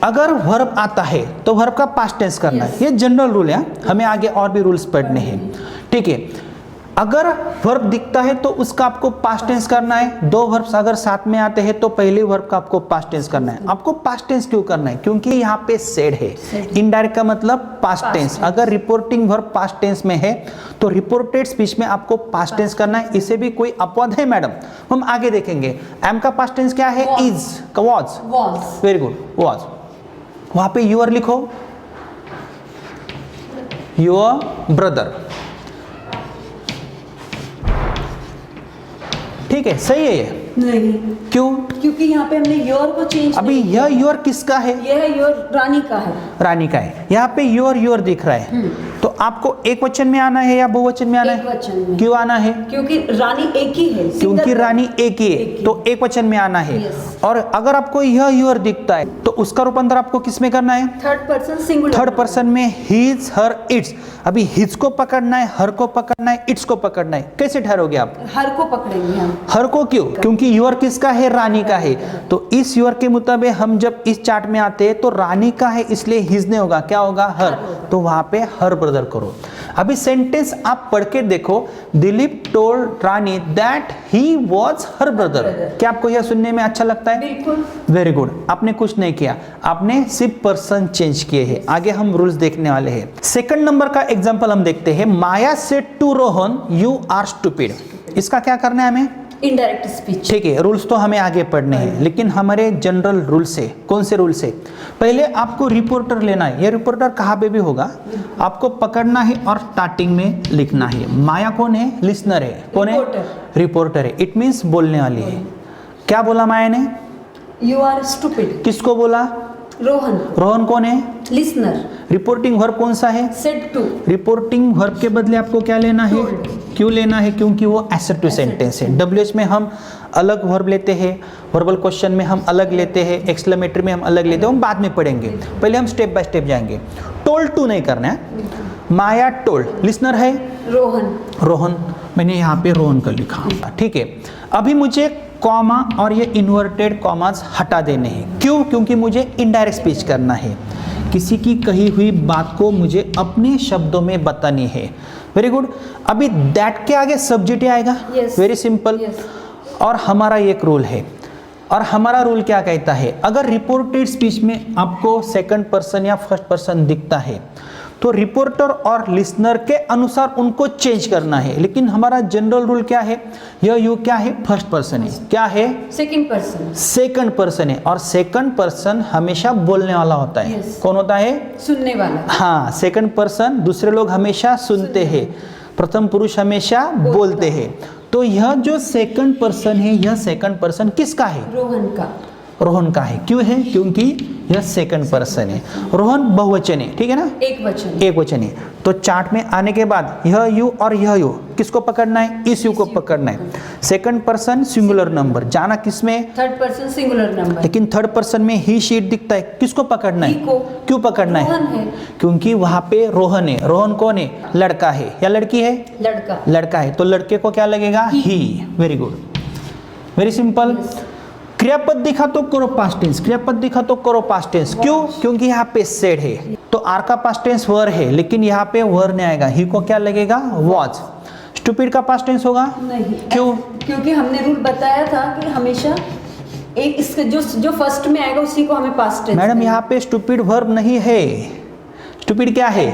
A: अगर वर्ब आता है तो वर्ब का पास्ट टेंस करना है, ये जनरल रूल है, हमें आगे और भी रूल्स पढ़ने हैं। ठीक है, अगर वर्ब दिखता है तो उसका आपको पास्ट टेंस करना है। दो वर्ब्स अगर साथ में आते हैं तो पहले वर्ब का आपको पास्ट टेंस करना है। आपको पास्ट टेंस क्यों करना है, क्योंकि यहाँ पे सेड है। इनडायरेक्ट का मतलब पास्ट टेंस। अगर रिपोर्टिंग वर्ब पास्ट टेंस में है तो रिपोर्टेड स्पीच में आपको पास्ट टेंस करना है। इसे भी कोई अपवाद है मैडम, हम आगे देखेंगे। एम का पास्ट टेंस क्या है, इज का वॉज, वेरी गुड, वॉज। वहां पे यूर लिखो, योर ब्रदर। ठीक है, सही है ये,
B: नहीं,
A: क्यों,
B: क्योंकि यहाँ पे हमने योर को चेंज।
A: अभी यह योर किसका है,
B: यह योर रानी का है,
A: रानी का है। यहाँ पे योर योर दिख रहा है तो आपको एक वचन में आना है या बहुवचन में आना
B: एक
A: है,
B: वचन में।
A: क्यों आना है,
B: क्योंकि रानी एक ही है,
A: क्योंकि रानी एक ही है तो एक वचन में आना है। और अगर आपको यह योर दिखता है तो उसका रूपांतर आपको किस में करना है,
B: third person singular,
A: third person में हिज, हर, इट्स। अभी हिज को पकड़ना है, हर को पकड़ना है, इट्स को पकड़ना है। कैसे ठहरोगे आप,
B: हर को पकड़ेंगे हम।
A: हर को क्यों, क्योंकि योर किसका है, रानी का है। तो इस योर के मुताबिक हम जब इस चार्ट में आते हैं तो रानी का है, इसलिए हिज ने होगा, क्या होगा, हर। तो वहां पे हर ब्रदर करो। अभी सेंटेंस आप पढ़ के देखो, Dilip told Rani that he was her brother. क्या आपको यह सुनने में अच्छा लगता है,
B: बिल्कुल,
A: वेरी गुड। आपने कुछ नहीं किया, आपने सिर्फ पर्सन चेंज किए हैं। आगे हम रूल्स देखने वाले हैं। सेकंड नंबर का एग्जांपल हम देखते हैं। Maya said to Rohan you are stupid. इसका क्या करना है हमें,
B: इनडायरेक्ट स्पीच।
A: ठीक है, रूल्स तो हमें आगे पढ़ने हैं, लेकिन हमारे जनरल रूल्स है। कौन से रूल्स है? पहले आपको रिपोर्टर लेना है। ये रिपोर्टर कहाँ पे भी होगा, आपको पकड़ना है और स्टार्टिंग में लिखना है। माया कौन है? लिसनर है। कौन है? रिपोर्टर है। इट मीन्स बोलने वाली है। क्या बोला माया ने?
B: You are stupid.
A: किसको बोला?
B: रोहन।
A: रोहन कौन है?
B: लिसनर।
A: रिपोर्टिंग वर्ब कौन सा है?
B: Said to.
A: रिपोर्टिंग वर्ब के बदले आपको क्या लेना है? क्यों लेना है? क्योंकि वो एसेटिव सेंटेंस है। डब्ल्यूएच में हम अलग वर्ब लेते हैं, वर्बल क्वेश्चन में हम अलग लेते हैं, एक्सक्लेमेटरी में हम अलग लेते हैं, हम बाद में पढ़ेंगे। पहले हम स्टेप बाय स्टेप जाएंगे। टोल्ड टू नहीं करना है। माया टोल्ड। लिसनर है
B: रोहन।
A: रोहन, मैंने यहाँ पे रोहन का लिखा। ठीक है, अभी मुझे कॉमा और ये इन्वर्टेड कॉमास हटा देने हैं। क्यों? क्योंकि मुझे इनडायरेक्ट स्पीच करना है। किसी की कही हुई बात को मुझे अपने शब्दों में बतानी है। Very good. अभी दैट के आगे सब्जेक्ट आएगा। Very simple. और हमारा एक रूल है, और हमारा रूल क्या कहता है, अगर रिपोर्टेड स्पीच में आपको सेकंड पर्सन या फर्स्ट पर्सन दिखता है तो रिपोर्टर और लिसनर के अनुसार उनको चेंज करना है। लेकिन हमारा जनरल रूल क्या है, यह यू क्या है? फर्स्ट पर्सन है। क्या है?
B: Second person.
A: सेकंड पर्सन है। और सेकंड पर्सन हमेशा बोलने वाला होता है। कौन होता है?
B: सुनने वाला।
A: हाँ, सेकंड पर्सन दूसरे लोग हमेशा सुनते हैं, प्रथम पुरुष हमेशा बोलते हैं। तो यह जो सेकंड पर्सन है, यह सेकंड पर्सन किसका है?
B: रोहन का।
A: रोहन का है। क्यों है? क्योंकि यह सेकंड पर्सन है। रोहन बहुवचन है, ठीक है ना?
B: एक वचन।
A: एक वचन है। तो चार्ट में आने के बाद यह यू और यह यू किसको पकड़ना है? इस यू को पकड़ना है। सेकंड पर्सन सिंगुलर नंबर, जाना किसमें?
B: Third person singular number.
A: लेकिन थर्ड पर्सन में ही शीट दिखता है, किसको पकड़ना है? क्यों पकड़ना है? क्योंकि वहां पे रोहन है। रोहन कौन है? लड़का है या लड़की है?
B: लड़का।
A: लड़का है, तो लड़के को क्या लगेगा? He. Very good, very simple. क्रियापद दिखा तो करो पास्ट टेंस, क्रियापद दिखा तो करो पास्ट टेंस। क्यों? क्योंकि यहाँ पे सेड है। तो आर का पास्ट टेंस वर है, लेकिन यहाँ पे वर नहीं आएगा। ही को क्या लगेगा? वॉज। स्टूपिड का पास्ट टेंस होगा?
B: नहीं।
A: क्यों?
B: क्योंकि हमने रूल बताया था कि हमेशा एक इसके जो फर्स्ट में आएगा उसी को हमें पास्ट टेंस।
A: मैडम यहाँ पे स्टूपिड वर्ब नहीं है। स्टूपिड क्या है?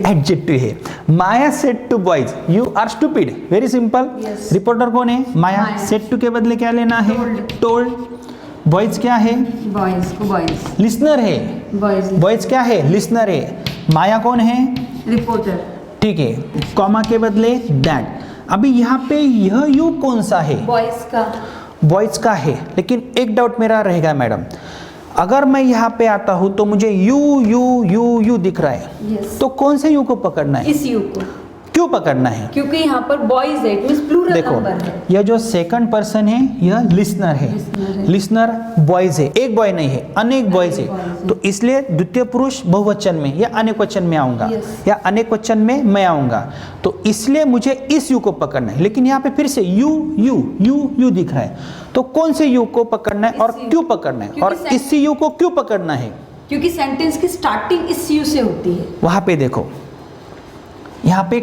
A: एडजेक्टिव है। Maya said to boys you are stupid. Very simple. Reporter कौन है? माया। सेड टू के बदले क्या लेना है? टोल्ड। बॉयज क्या है?
B: बॉयज को बॉयज।
A: लिसनर है। बॉयज क्या है? लिसनर है। माया कौन है?
B: रिपोर्टर।
A: ठीक है, कॉमा के बदले दैट। अभी यहाँ पे यह यू कौन सा है?
B: बॉयज का।
A: बॉयज का है। लेकिन एक डाउट मेरा रहेगा मैडम, अगर मैं यहाँ पे आता हूँ तो मुझे यू यू यू यू दिख रहा है। तो कौन से यू को पकड़ना है?
B: इस यू को।
A: क्यों पकड़ना है?
B: क्योंकि यहाँ पर बॉयज है, मींस प्लूरल
A: देखो,
B: नंबर है।
A: यह जो सेकंड पर्सन है यह लिसनर है। लिसनर बॉयज है, एक बॉय नहीं है, अनेक बॉयज है। तो इसलिए द्वितीय पुरुष बहुवचन में या अनेक वचन में आऊंगा, या अनेक वचन में मैं आऊंगा। तो इसलिए मुझे इस यू को पकड़ना है। लेकिन यहाँ पे फिर से यू यू यू यू दिख रहा है। तो कौन से यू को पकड़ना है और क्यों पकड़ना है, और इसी यू को क्यों पकड़ना है?
B: क्योंकि सेंटेंस की स्टार्टिंग इस यू से होती है।
A: वहां पे देखो, यहाँ पे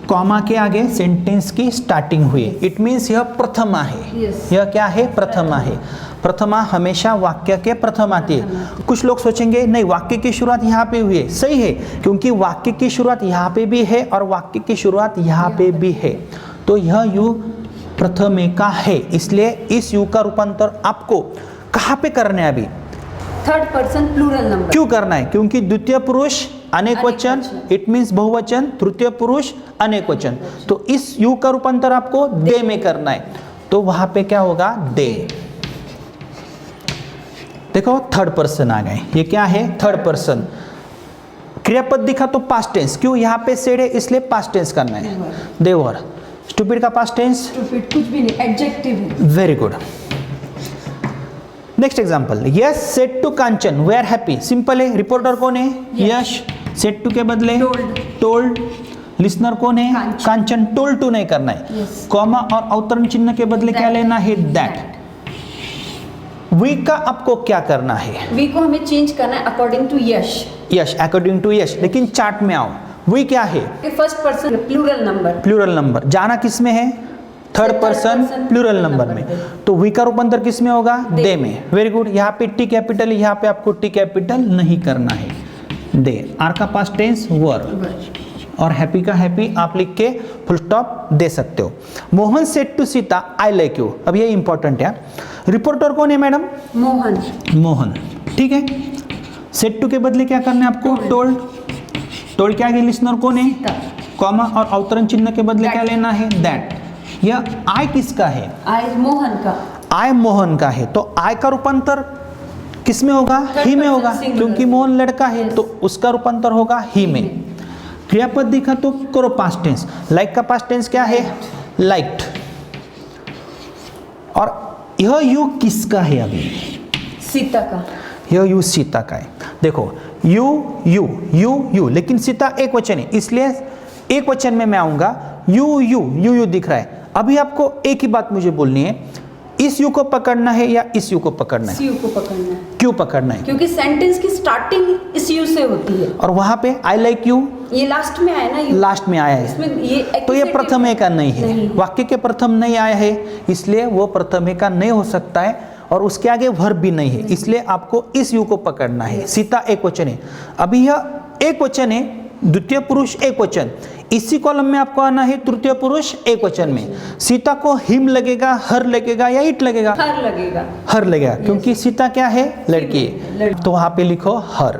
A: कॉमा के आगे सेंटेंस की स्टार्टिंग हुई। इट मीन्स यह प्रथमा है। यह क्या है? प्रथमा है। प्रथमा हमेशा वाक्य के प्रथम आती है। कुछ लोग सोचेंगे नहीं, वाक्य की शुरुआत यहाँ पे हुई है। सही है, क्योंकि वाक्य की शुरुआत यहाँ पे भी है और वाक्य की शुरुआत यहाँ पे भी है। तो यह यू प्रथमे का है, इसलिए इस यू का रूपांतर आपको कहाँ पे करना है? अभी
B: थर्ड पर्सन प्लूरल नंबर।
A: क्यों करना है? क्योंकि द्वितीय पुरुष अनेक वचन, इट मीन्स बहुवचन, तृतीय पुरुष अनेक वचन। तो इस यू का रूपांतर आपको दे में करना है। तो वहां पे क्या होगा? दे। देखो थर्ड पर्सन आ गए। ये क्या है? Third person. क्रियापद दिखा तो पास्ट टेंस। क्यों? यहाँ पे सेड है, इसलिए पास्ट टेंस करना है। देवर। स्टूपिड का पास्ट टेंस?
B: स्टूपिड कुछ भी नहीं, एडजेक्टिव है।
A: Very good. Next example, Yash said to Kanchan we are happy. Simple है। रिपोर्टर कौन है? यश। सेड टू के बदले टोल्ड। लिसनर कौन है? कांचन। टोल्ड टू नहीं करना है। कॉमा और अवतरण चिन्ह के बदले क्या लेना है? दैट। वी का आपको क्या करना है?
B: वी को हमें चेंज करना है according to Yash.
A: Yash, according to Yash. लेकिन चार्ट में आओ, वी क्या है?
B: First person plural number.
A: Plural number. जाना किस में है? थर्ड पर्सन प्लूरल नंबर में। तो वी का रूपांतर किस में होगा? दे में। Very good. यहाँ पे टी कैपिटल, यहाँ पे आपको टी कैपिटल नहीं करना है। दे। आर का पास्ट टेंस वर। और हैप्पी का हैप्पी आप लिख के फुल स्टॉप दे सकते हो। Mohan said to Sita I like you. अब ये इंपॉर्टेंट है, रिपोर्टर कौन है मैडम?
B: मोहन।
A: मोहन, ठीक है। सेड टू के बदले क्या करना है आपको? टोल्ड। टोल्ड क्या है? लिसनर कौन है? कॉमा और अवतरण चिन्ह के बदले क्या लेना है? दैट। यह आई किसका है?
B: आई मोहन का।
A: आई मोहन का है, तो आई का रूपांतर किस में होगा? ही में होगा, क्योंकि मोहन लड़का है तो उसका रूपांतर होगा ही में। क्रियापद दिखा तो करो पास्ट टेंस। लाइक का पास्ट टेंस क्या है? लाइक्ड। और यह यू किसका है? अभी
B: सीता का।
A: यह यू सीता का है। देखो यू यू यू यू, लेकिन सीता एक वचन है, इसलिए एक वचन में मैं आऊंगा। यू यू यू यू दिख रहा है। अभी आपको एक ही बात मुझे बोलनी है, इस यू को पकड़ना है या इस यू को पकड़ना है?
B: इस यू को पकड़ना है।
A: क्यों पकड़ना है?
B: क्योंकि सेंटेंस की स्टार्टिंग इस यू से होती है।
A: और वहां पे आई लाइक यू
B: ये लास्ट में आया ना, यू
A: लास्ट में आया है,
B: इसमें ये
A: तो ये प्रथम का नहीं है।
B: नहीं।
A: वाक्य के प्रथम नहीं आया है, इसलिए वो प्रथम का नहीं हो सकता है, और उसके आगे वर्ब भी नहीं है, इसलिए आपको इस यू को पकड़ना है। सीता एक वचन है। अभी यह एक वचन है, द्वितीय पुरुष एक वचन। इसी कॉलम में आपको आना है तृतीय पुरुष एक वचन में। सीता को हिम लगेगा, हर लगेगा या इट लगेगा?
B: हर लगेगा।
A: हर लगेगा, क्योंकि सीता क्या है? लड़की है। तो वहां पे लिखो हर।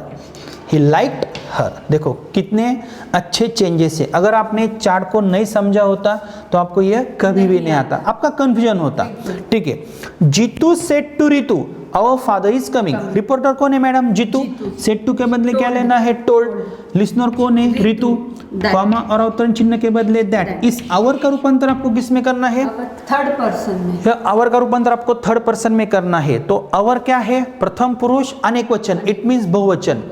A: ही लाइक्ड हर। देखो कितने अच्छे चेंजेस है। अगर आपने चार्ट को नहीं समझा होता तो आपको यह कभी भी नहीं आता, आपका कंफ्यूजन होता। ठीक है। Jeetu said to Ritu our father is coming. Reporter कौन है मैडम? जीतू। सेड टू के बदले क्या लेना है? टोल्ड। लिसनर कौन है? रितु। कॉमा और अवतरण चिन्ह के बदले दैट। इस आवर का रूपांतर आपको किस में करना है?
B: थर्ड पर्सन में।
A: आवर का रूपांतर आपको थर्ड पर्सन में करना है। तो आवर क्या है? प्रथम पुरुष अनेक वचन, इट मींस बहुवचन।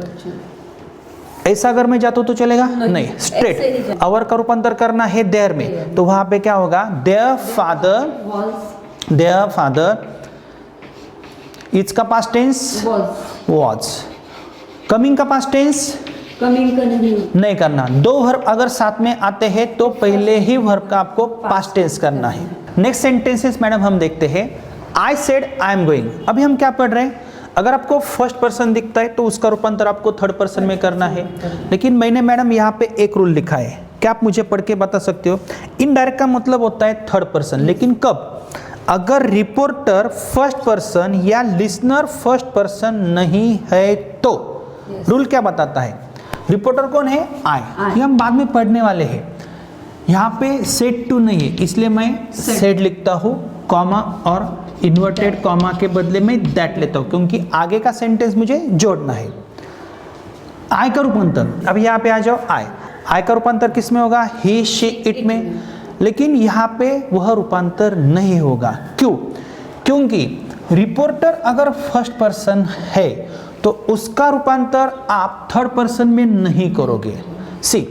A: ऐसा अगर मैं जाता हूं तो चलेगा? नहीं, स्ट्रेट। आवर का रूपांतर करना है देयर में, तो वहां पे क्या होगा? Their father. Their father is का पास्ट टेंस वाज। कमिंग का पास्ट टेंस
B: कमिंग का नहीं
A: करना। दो वर्ब अगर साथ में आते हैं तो पहले ही वर्ब का आपको पास्ट टेंस करना है। नेक्स्ट सेंटेंसेस मैडम हम देखते हैं। I said I am going. अभी हम क्या पढ़ रहे हैं? अगर आपको फर्स्ट पर्सन दिखता है तो उसका रूपांतर आपको थर्ड पर्सन में करना है, लेकिन मैंने मैडम यहाँ पे एक रूल लिखा है, क्या आप मुझे पढ़ के बता सकते हो? इनडायरेक्ट का मतलब होता है थर्ड पर्सन, लेकिन कब? अगर रिपोर्टर फर्स्ट पर्सन या लिसनर फर्स्ट पर्सन नहीं है तो। रूल क्या बताता है? रिपोर्टर कौन है? आई। ये हम बाद में पढ़ने वाले हैं। यहाँ पे सेड टू नहीं है, इसलिए मैं सेड लिखता हूँ, कॉमा और इन्वर्टेड कॉमा के बदले में दैट लेता हूँ, क्योंकि आगे का सेंटेंस मुझे जोड़ना है। आई का रूपांतर, अब यहाँ पे आ जाओ। आई का रूपांतर किस में होगा? ही शी इट में। लेकिन यहाँ पे वह रूपांतर नहीं होगा। क्यों? क्योंकि रिपोर्टर अगर फर्स्ट पर्सन है तो उसका रूपांतर आप थर्ड पर्सन में नहीं करोगे। सी,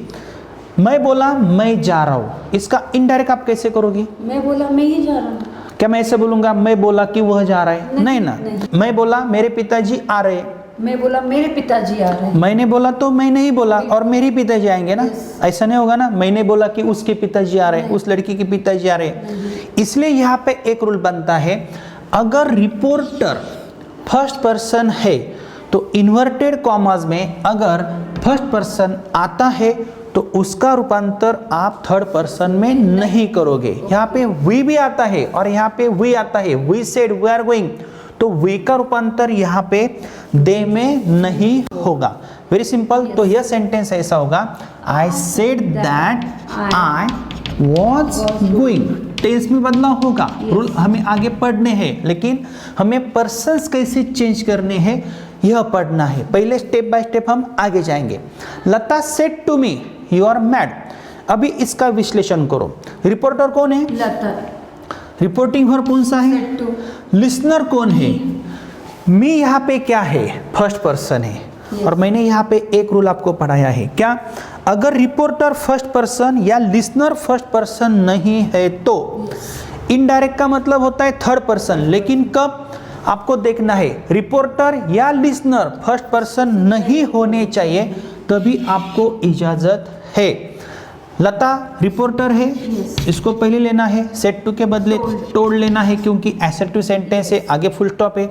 A: मैं बोला मैं जा रहा हूँ, इसका इनडायरेक्ट आप कैसे करोगी?
B: मैं बोला मैं ही जा रहा हूँ।
A: क्या मैं ऐसे बोलूंगा मैं बोला कि वह जा रहा है? नहीं ना। मैं बोला मेरे पिताजी आ रहे हैं।
B: मैं बोला मेरे पिताजी आ रहे हैं।
A: मैंने बोला तो मैं नहीं बोला और मेरे पिताजी आएंगे ना, ऐसा नहीं होगा ना। मैंने बोला कि उसके पिताजी आ रहे हैं, उस लड़की के पिताजी आ रहे हैं। इसलिए यहाँ पे एक रूल बनता है, अगर रिपोर्टर फर्स्ट पर्सन है तो इन्वर्टेड कॉमास में अगर फर्स्ट पर्सन आता है तो उसका रूपांतर आप थर्ड पर्सन में नहीं करोगे। यहाँ पे वी भी आता है और यहाँ पे वी आता है, we said we are going, तो वी का रूपांतर यहाँ पे दे में नहीं होगा। Very simple. तो यह सेंटेंस ऐसा होगा, I said that I was going. Tense में बदलाव होगा, रूल हमें आगे पढ़ने हैं, लेकिन हमें पर्सन्स कैसे चेंज करने हैं यह पढ़ना है। पहले स्टेप बाय स्टेप हम आगे जाएंगे। Lata said to me you are mad. अभी इसका विश्लेषण करो। रिपोर्टर कौन है?
B: लता।
A: रिपोर्टिंग वर्ब कौन सा है? लिसनर कौन है? मी यहाँ पे क्या है? फर्स्ट पर्सन है। और मैंने यहाँ पे एक रूल आपको पढ़ाया है, क्या? अगर रिपोर्टर फर्स्ट पर्सन या लिसनर फर्स्ट पर्सन नहीं है तो इनडायरेक्ट का मतलब होता है थर्ड पर्सन, लेकिन कब? आपको देखना है रिपोर्टर या लिसनर फर्स्ट पर्सन नहीं होने चाहिए, तभी आपको इजाजत है। लता रिपोर्टर है, इसको पहले लेना है, सेड टू के बदले टोल्ड लेना है, क्योंकि एसेटिव सेंटेंस है, आगे फुल स्टॉप है।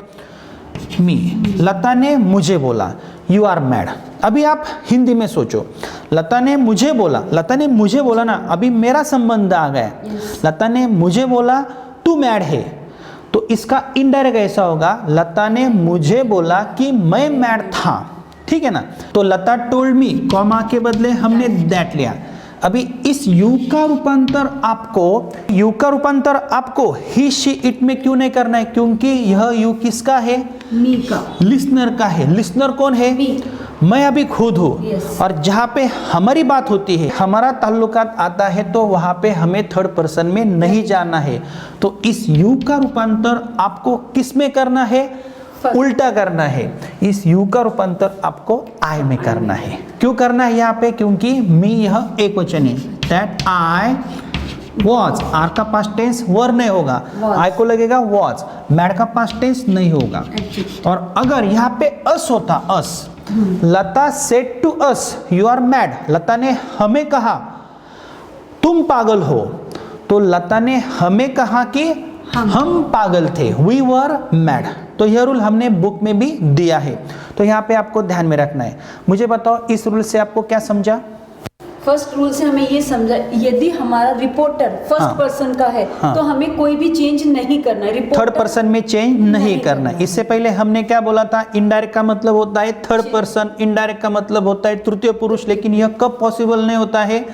A: मी, लता ने मुझे बोला, यू आर मैड। अभी आप हिंदी में सोचो, लता ने मुझे बोला ना, अभी मेरा संबंध आ गया। लता ने मुझे बोला तू मैड है, तो इसका इनडायरेक्ट ऐसा होगा, लता ने मुझे बोला कि मैं मैड था, ठीक है ना। तो लता टोल्ड मी, कॉमा के बदले हमने दैट लिया। अभी इस यू का रूपांतर आपको ही शी इट में क्यों नहीं करना है, क्योंकि यह यू किसका है,
B: मी का,
A: लिसनर का है। लिसनर कौन है, मैं अभी खुद हूँ।
B: Yes.
A: और जहाँ पे हमारी बात होती है, हमारा ताल्लुकात आता है, तो वहाँ पे हमें थर्ड पर्सन में नहीं जाना है। तो इस यू का रूपांतर आपको किस में करना है, उल्टा करना है। इस यू का रूपांतर आपको आई में करना है। क्यों करना है यहाँ पे, क्योंकि मी यह एक वचन है। दैट आई वॉज, आर का पास्ट टेंस वर नहीं होगा, आई को लगेगा वॉज, मैड का पास्ट टेंस नहीं होगा। और अगर यहाँ पे अस होता, us, Lata said to us you are mad, Lata ने हमें कहा तुम पागल हो, तो लता ने हमें कहा कि हम पागल थे, वी वर मैड। तो यह रूल हमने बुक में भी दिया है, तो यहाँ पे आपको ध्यान में रखना है। मुझे बताओ इस रूल से आपको क्या समझा।
B: फर्स्ट रूल से हमें ये समझा, यदि हमारा रिपोर्टर फर्स्ट पर्सन का है तो हमें कोई भी चेंज नहीं करना है,
A: थर्ड पर्सन में चेंज नहीं करना है। इससे पहले हमने क्या बोला था, इनडायरेक्ट का मतलब होता है थर्ड पर्सन, इनडायरेक्ट का मतलब होता है तृतीय पुरुष। लेकिन यह कब पॉसिबल नहीं होता है,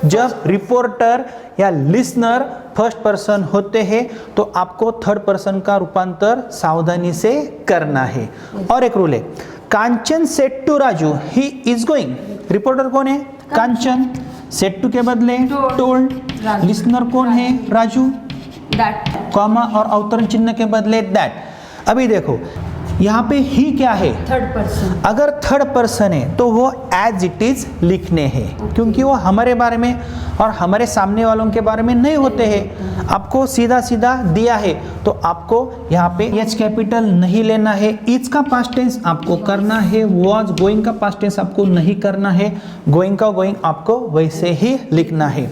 A: जब रिपोर्टर या लिसनर फर्स्ट पर्सन होते हैं, तो आपको थर्ड पर्सन का रूपांतर सावधानी से करना है। और एक रूल है, Kanchan said to Raju he is going. Reporter कौन है, कांचन, सेड टू के बदले टोल्ड, लिसनर कौन है, राजू,
B: दैट,
A: कॉमा और अवतरण चिन्ह के बदले दैट। अभी देखो यहाँ पे ही क्या है,
B: थर्ड पर्सन।
A: अगर थर्ड पर्सन है तो वो एज इट इज लिखने हैं, क्योंकि वो हमारे बारे में और हमारे सामने वालों के बारे में नहीं होते हैं। आपको सीधा सीधा दिया है, तो आपको यहाँ पे एच कैपिटल नहीं लेना है। इज का पास्ट टेंस आपको करना है, वॉज, गोइंग का पास्ट टेंस आपको नहीं करना है, गोइंग का गोइंग आपको वैसे ही लिखना है।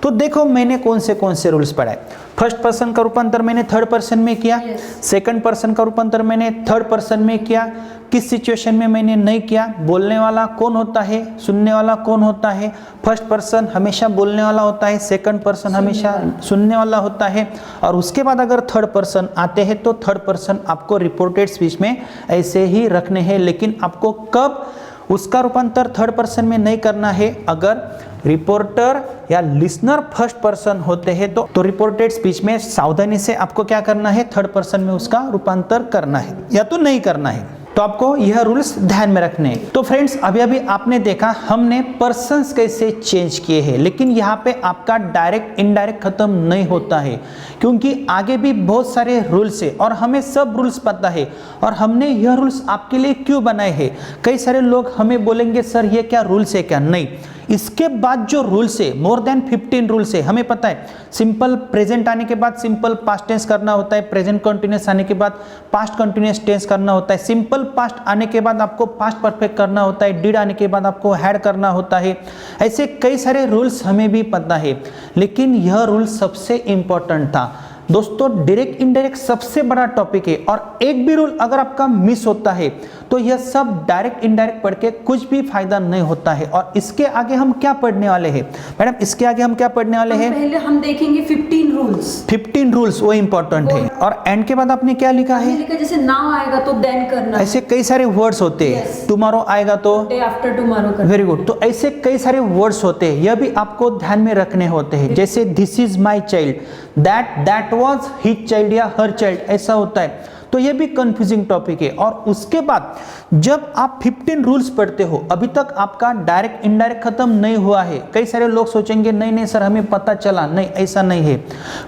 A: तो देखो मैंने कौन से रूल्स पढ़ाए। फर्स्ट पर्सन का रूपांतर मैंने थर्ड पर्सन में किया, सेकंड पर्सन का रूपांतर मैंने थर्ड पर्सन में किया। किस सिचुएशन में मैंने नहीं किया, बोलने वाला कौन होता है, सुनने वाला कौन होता है। फर्स्ट पर्सन हमेशा बोलने वाला होता है, सेकंड पर्सन हमेशा सुनने वाला होता है। और उसके बाद अगर थर्ड पर्सन आते हैं तो थर्ड पर्सन आपको रिपोर्टेड स्पीच में ऐसे ही रखने हैं। लेकिन आपको कब उसका रूपांतर थर्ड पर्सन में नहीं करना है, अगर रिपोर्टर या लिसनर फर्स्ट पर्सन होते हैं तो रिपोर्टेड स्पीच में सावधानी से आपको क्या करना है, थर्ड पर्सन में उसका रूपांतर करना है या तो नहीं करना है। तो आपको यह रूल्स ध्यान में रखने हैं। तो फ्रेंड्स अभी आपने देखा हमने पर्सन्स कैसे चेंज किए हैं, लेकिन यहाँ पे आपका डायरेक्ट इनडायरेक्ट खत्म नहीं होता है, क्योंकि आगे भी बहुत सारे रूल्स है और हमें सब रूल्स पता है। और हमने यह रूल्स आपके लिए क्यों बनाए हैं। कई सारे लोग हमें बोलेंगे सर ये क्या रूल्स है क्या, नहीं, इसके बाद जो रूल्स है मोर देन 15 रूल्स है। हमें पता है सिंपल प्रेजेंट आने के बाद सिंपल पास्ट टेंस करना होता है, प्रेजेंट कंटिन्यूअस आने के बाद पास्ट कंटिन्यूअस टेंस करना होता है, सिंपल पास्ट आने के बाद आपको पास्ट परफेक्ट करना होता है, डिड आने के बाद आपको हैड करना होता है। ऐसे कई सारे रूल्स हमें भी पता है, लेकिन यह रूल सबसे इंपॉर्टेंट था। दोस्तों डायरेक्ट इनडायरेक्ट सबसे बड़ा टॉपिक है, और एक भी रूल अगर आपका मिस होता है तो यह सब डायरेक्ट इनडायरेक्ट पढ़ के कुछ भी फायदा नहीं होता है। और इसके आगे हम क्या पढ़ने वाले हैं मैडम, इसके आगे हम क्या पढ़ने वाले हैं,
B: पहले हम देखेंगे 15 रूल्स।
A: 15 रूल्स वो इंपॉर्टेंट है। और एंड के बाद आपने क्या लिखा है,
B: जैसे नाउ आएगा तो देन करना,
A: ऐसे कई सारे वर्ड्स होते हैं। टुमारो आएगा तो
B: डे आफ्टर टुमारो करना।
A: Very good. तो ऐसे कई सारे वर्ड्स होते हैं, यह भी आपको ध्यान में रखने होते हैं। जैसे this is my child, that was his child या हर चाइल्ड, ऐसा होता है। तो ये भी कंफ्यूजिंग टॉपिक है। और उसके बाद जब आप 15 रूल्स पढ़ते हो, अभी तक आपका डायरेक्ट इनडायरेक्ट खत्म नहीं हुआ है। कई सारे लोग सोचेंगे नहीं नहीं सर हमें पता चला, नहीं ऐसा नहीं है।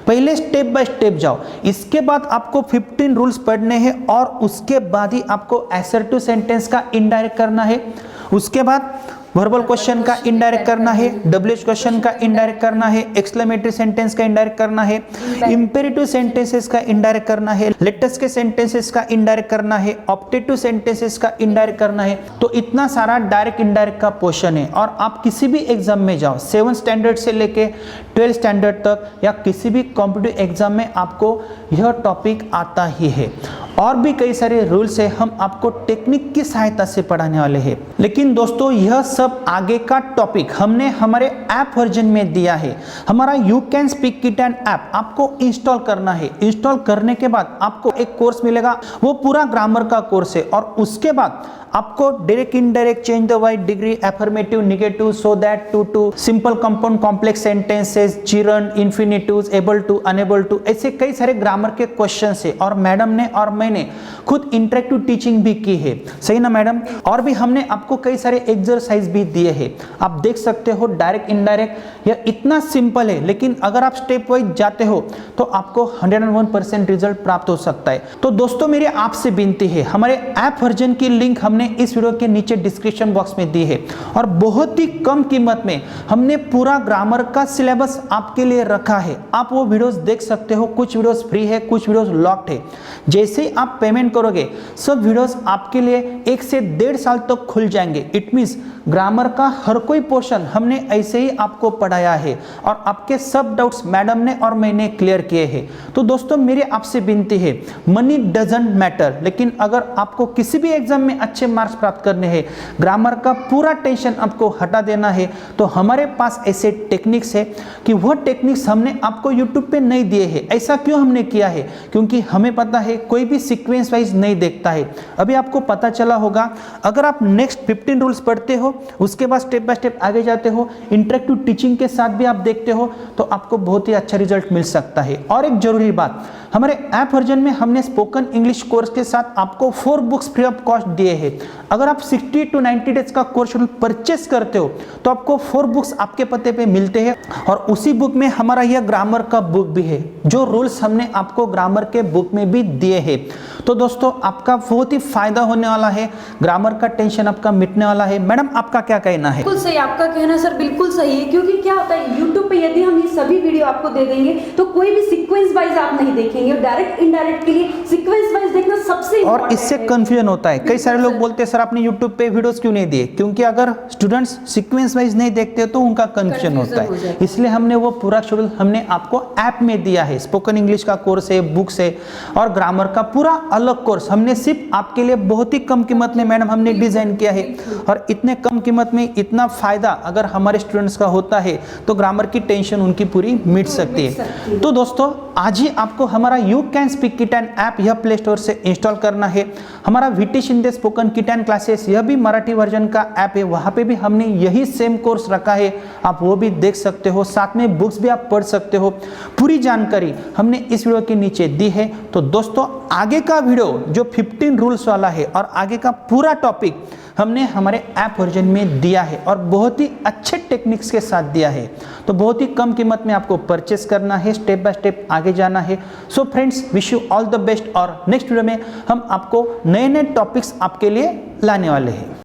A: पहले स्टेप बाय स्टेप जाओ, इसके बाद आपको 15 रूल्स पढ़ने हैं और उसके बाद ही आपको असर्टिव सेंटेंस का इनडायरेक्ट करना है। उसके बाद वर्बल क्वेश्चन का इनडायरेक्ट करना है, डब्ल्यूएच क्वेश्चन का इनडायरेक्ट करना है, एक्सक्लेमेटरी सेंटेंस का इनडायरेक्ट करना है, इंपेरेटिव सेंटेंसेस का इनडायरेक्ट करना है, लेटस के सेंटेंसेस का इनडायरेक्ट करना है, ऑप्टेटिव सेंटेंसेस का इनडायरेक्ट करना है। तो इतना सारा डायरेक्ट इनडायरेक्ट का पोर्शन है। और आप किसी भी एग्जाम में जाओ, 7 स्टैंडर्ड से लेके 12 स्टैंडर्ड तक या किसी भी कॉम्पिटिटिव एग्जाम में आपको यह टॉपिक आता ही है। और भी कई सारे रूल्स है हम आपको टेक्निक की सहायता से पढ़ाने वाले हैं। लेकिन दोस्तों यह सब आगे का टॉपिक हमने हमारे ऐप वर्जन में दिया है। हमारा you can speak kit and app आपको इंस्टॉल करना है। इंस्टॉल करने के बाद आपको एक कोर्स मिलेगा, वो पूरा ग्रामर का कोर्स है। और उसके बाद आपको direct indirect, change the voice, degree, affirmative, negative, so that, too, simple compound, complex sentences, gerund, infinitives, able to, unable to, ऐसे कई सारे ग्रामर के क्वेश्चंस है। और मैडम ने और मैंने खुद इंटरेक्टिव टीचिंग भी की है, सही ना मैडम। और भी हमने आपको कई सारे एक्सरसाइज भी दिए हैं, आप देख सकते हो। डायरेक्ट इनडायरेक्ट यह इतना सिंपल है, लेकिन अगर आप स्टेप वाइज जाते हो तो आपको 101% रिजल्ट प्राप्त हो सकता है। तो दोस्तों मेरी आपसे विनती है, हमारे ऐप वर्जन की लिंक हमने इस वीडियो के नीचे डिस्क्रिप्शन बॉक्स में दी है। और बहुत ही कम कीमत में हमने पूरा ग्रामर का सिलेबस आपके लिए रखा है। आप वो वीडियोस देख सकते हो, कुछ वीडियोस फ्री है, कुछ वीडियोस लॉक्ड है। जैसे ही आप पेमेंट करोगे सब वीडियोस आपके लिए 1 से 1.5 साल तक खुल जाएंगे। इट मींस ग्रामर का हर कोई पोर्शन हमने ऐसे ही आपको पढ़ाया है और आपके सब डाउट्स मैडम ने और मैंने क्लियर किए हैं। तो दोस्तों मेरी आपसे विनती है, मनी डजंट मैटर, लेकिन अगर आपको किसी भी एग्जाम में अच्छे मार्क्स प्राप्त करने हैं, ग्रामर का पूरा टेंशन आपको हटा देना है, तो हमारे पास ऐसे टेक्निक्स है कि वह टेक्निक्स हमने आपको यूट्यूब पे नहीं दिए हैं। ऐसा क्यों हमने किया है? क्योंकि हमें पता है कोई भी सीक्वेंस वाइज नहीं देखता है। अभी आपको पता चला होगा, अगर आप नेक्स्ट 15 रूल्स पढ़ते हो, उसके बाद स्टेप बाय स्टेप आगे जाते हो, इंटरेक्टिव टीचिंग के साथ भी आप देखते हो, तो आपको बहुत ही अच्छा रिजल्ट मिल सकता है। और एक जरूरी बात, हमारे ऐप वर्जन में हमने स्पोकन इंग्लिश कोर्स के साथ आपको 4 बुक्स फ्री ऑफ कॉस्ट दिए हैं। अगर आप 60 to 90 डेज का कोर्स शेड्यूल परचेस करते हो तो आपको 4 बुक्स आपके पते पे मिलते हैं। और उसी बुक में हमारा यह ग्रामर का बुक भी है, जो रूल्स हमने आपको ग्रामर के बुक में भी दिए हैं। तो दोस्तों आपका बहुत ही फायदा होने वाला है, ग्रामर का टेंशन आपका मिटने वाला है। मैडम आपका क्या कहना है?
B: बिल्कुल सही, आपका कहना सर बिल्कुल सही है। क्योंकि क्या होता है, यूट्यूब पे यदि हम ये सभी वीडियो आपको दे देंगे तो कोई भी सीक्वेंस वाइज आप नहीं देखेंगे। डायरेक्ट इनडायरेक्ट के लिए सीक्वेंस वाइज देखना सबसे
A: और इससे कंफ्यूजन होता है। कई सारे लोग बोलते हैं सर आपने यूट्यूब पे वीडियोस क्यों नहीं दिए? क्योंकि अगर स्टूडेंट्स सीक्वेंस वाइज नहीं देखते तो उनका कंफ्यूजन होता है। इसलिए हमने वो पूरा शेड्यूल हमने आपको ऐप में दिया है। स्पोकन इंग्लिश का कोर्स है, बुक्स है और ग्रामर का पूरा अलग कोर्स हमने सिर्फ आपके लिए बहुत ही कम कीमत में मैडम हमने डिजाइन किया है। और इतने कम कीमत में इतना फायदा अगर हमारे स्टूडेंट्स का होता है तो ग्रामर की टेंशन उनकी पूरी मिट सकती है। तो दोस्तों आज ही आपको हमारा you can speak kit and app यह प्ले स्टोर से इंस्टॉल करना है। हमारा VT Shinde spoken kit and classes यह भी मराठी वर्जन का ऐप है, वहाँ पे भी हमने यही सेम कोर्स रखा है, आप वो भी देख सकते हो। साथ में बुक्स भी आप पढ़ सकते हो। पूरी जानकारी हमने इस वीडियो के नीचे दी है। तो दोस्तों आगे का वीडियो जो 15 रूल्स वाला है और आगे का पूरा टॉपिक हमने हमारे ऐप वर्जन में दिया है और बहुत ही अच्छे टेक्निक्स के साथ दिया है। तो बहुत ही कम कीमत में आपको परचेस करना है, स्टेप बाय स्टेप आगे जाना है। So friends wish you all the best. और नेक्स्ट वीडियो में हम आपको नए नए टॉपिक्स आपके लिए लाने वाले हैं।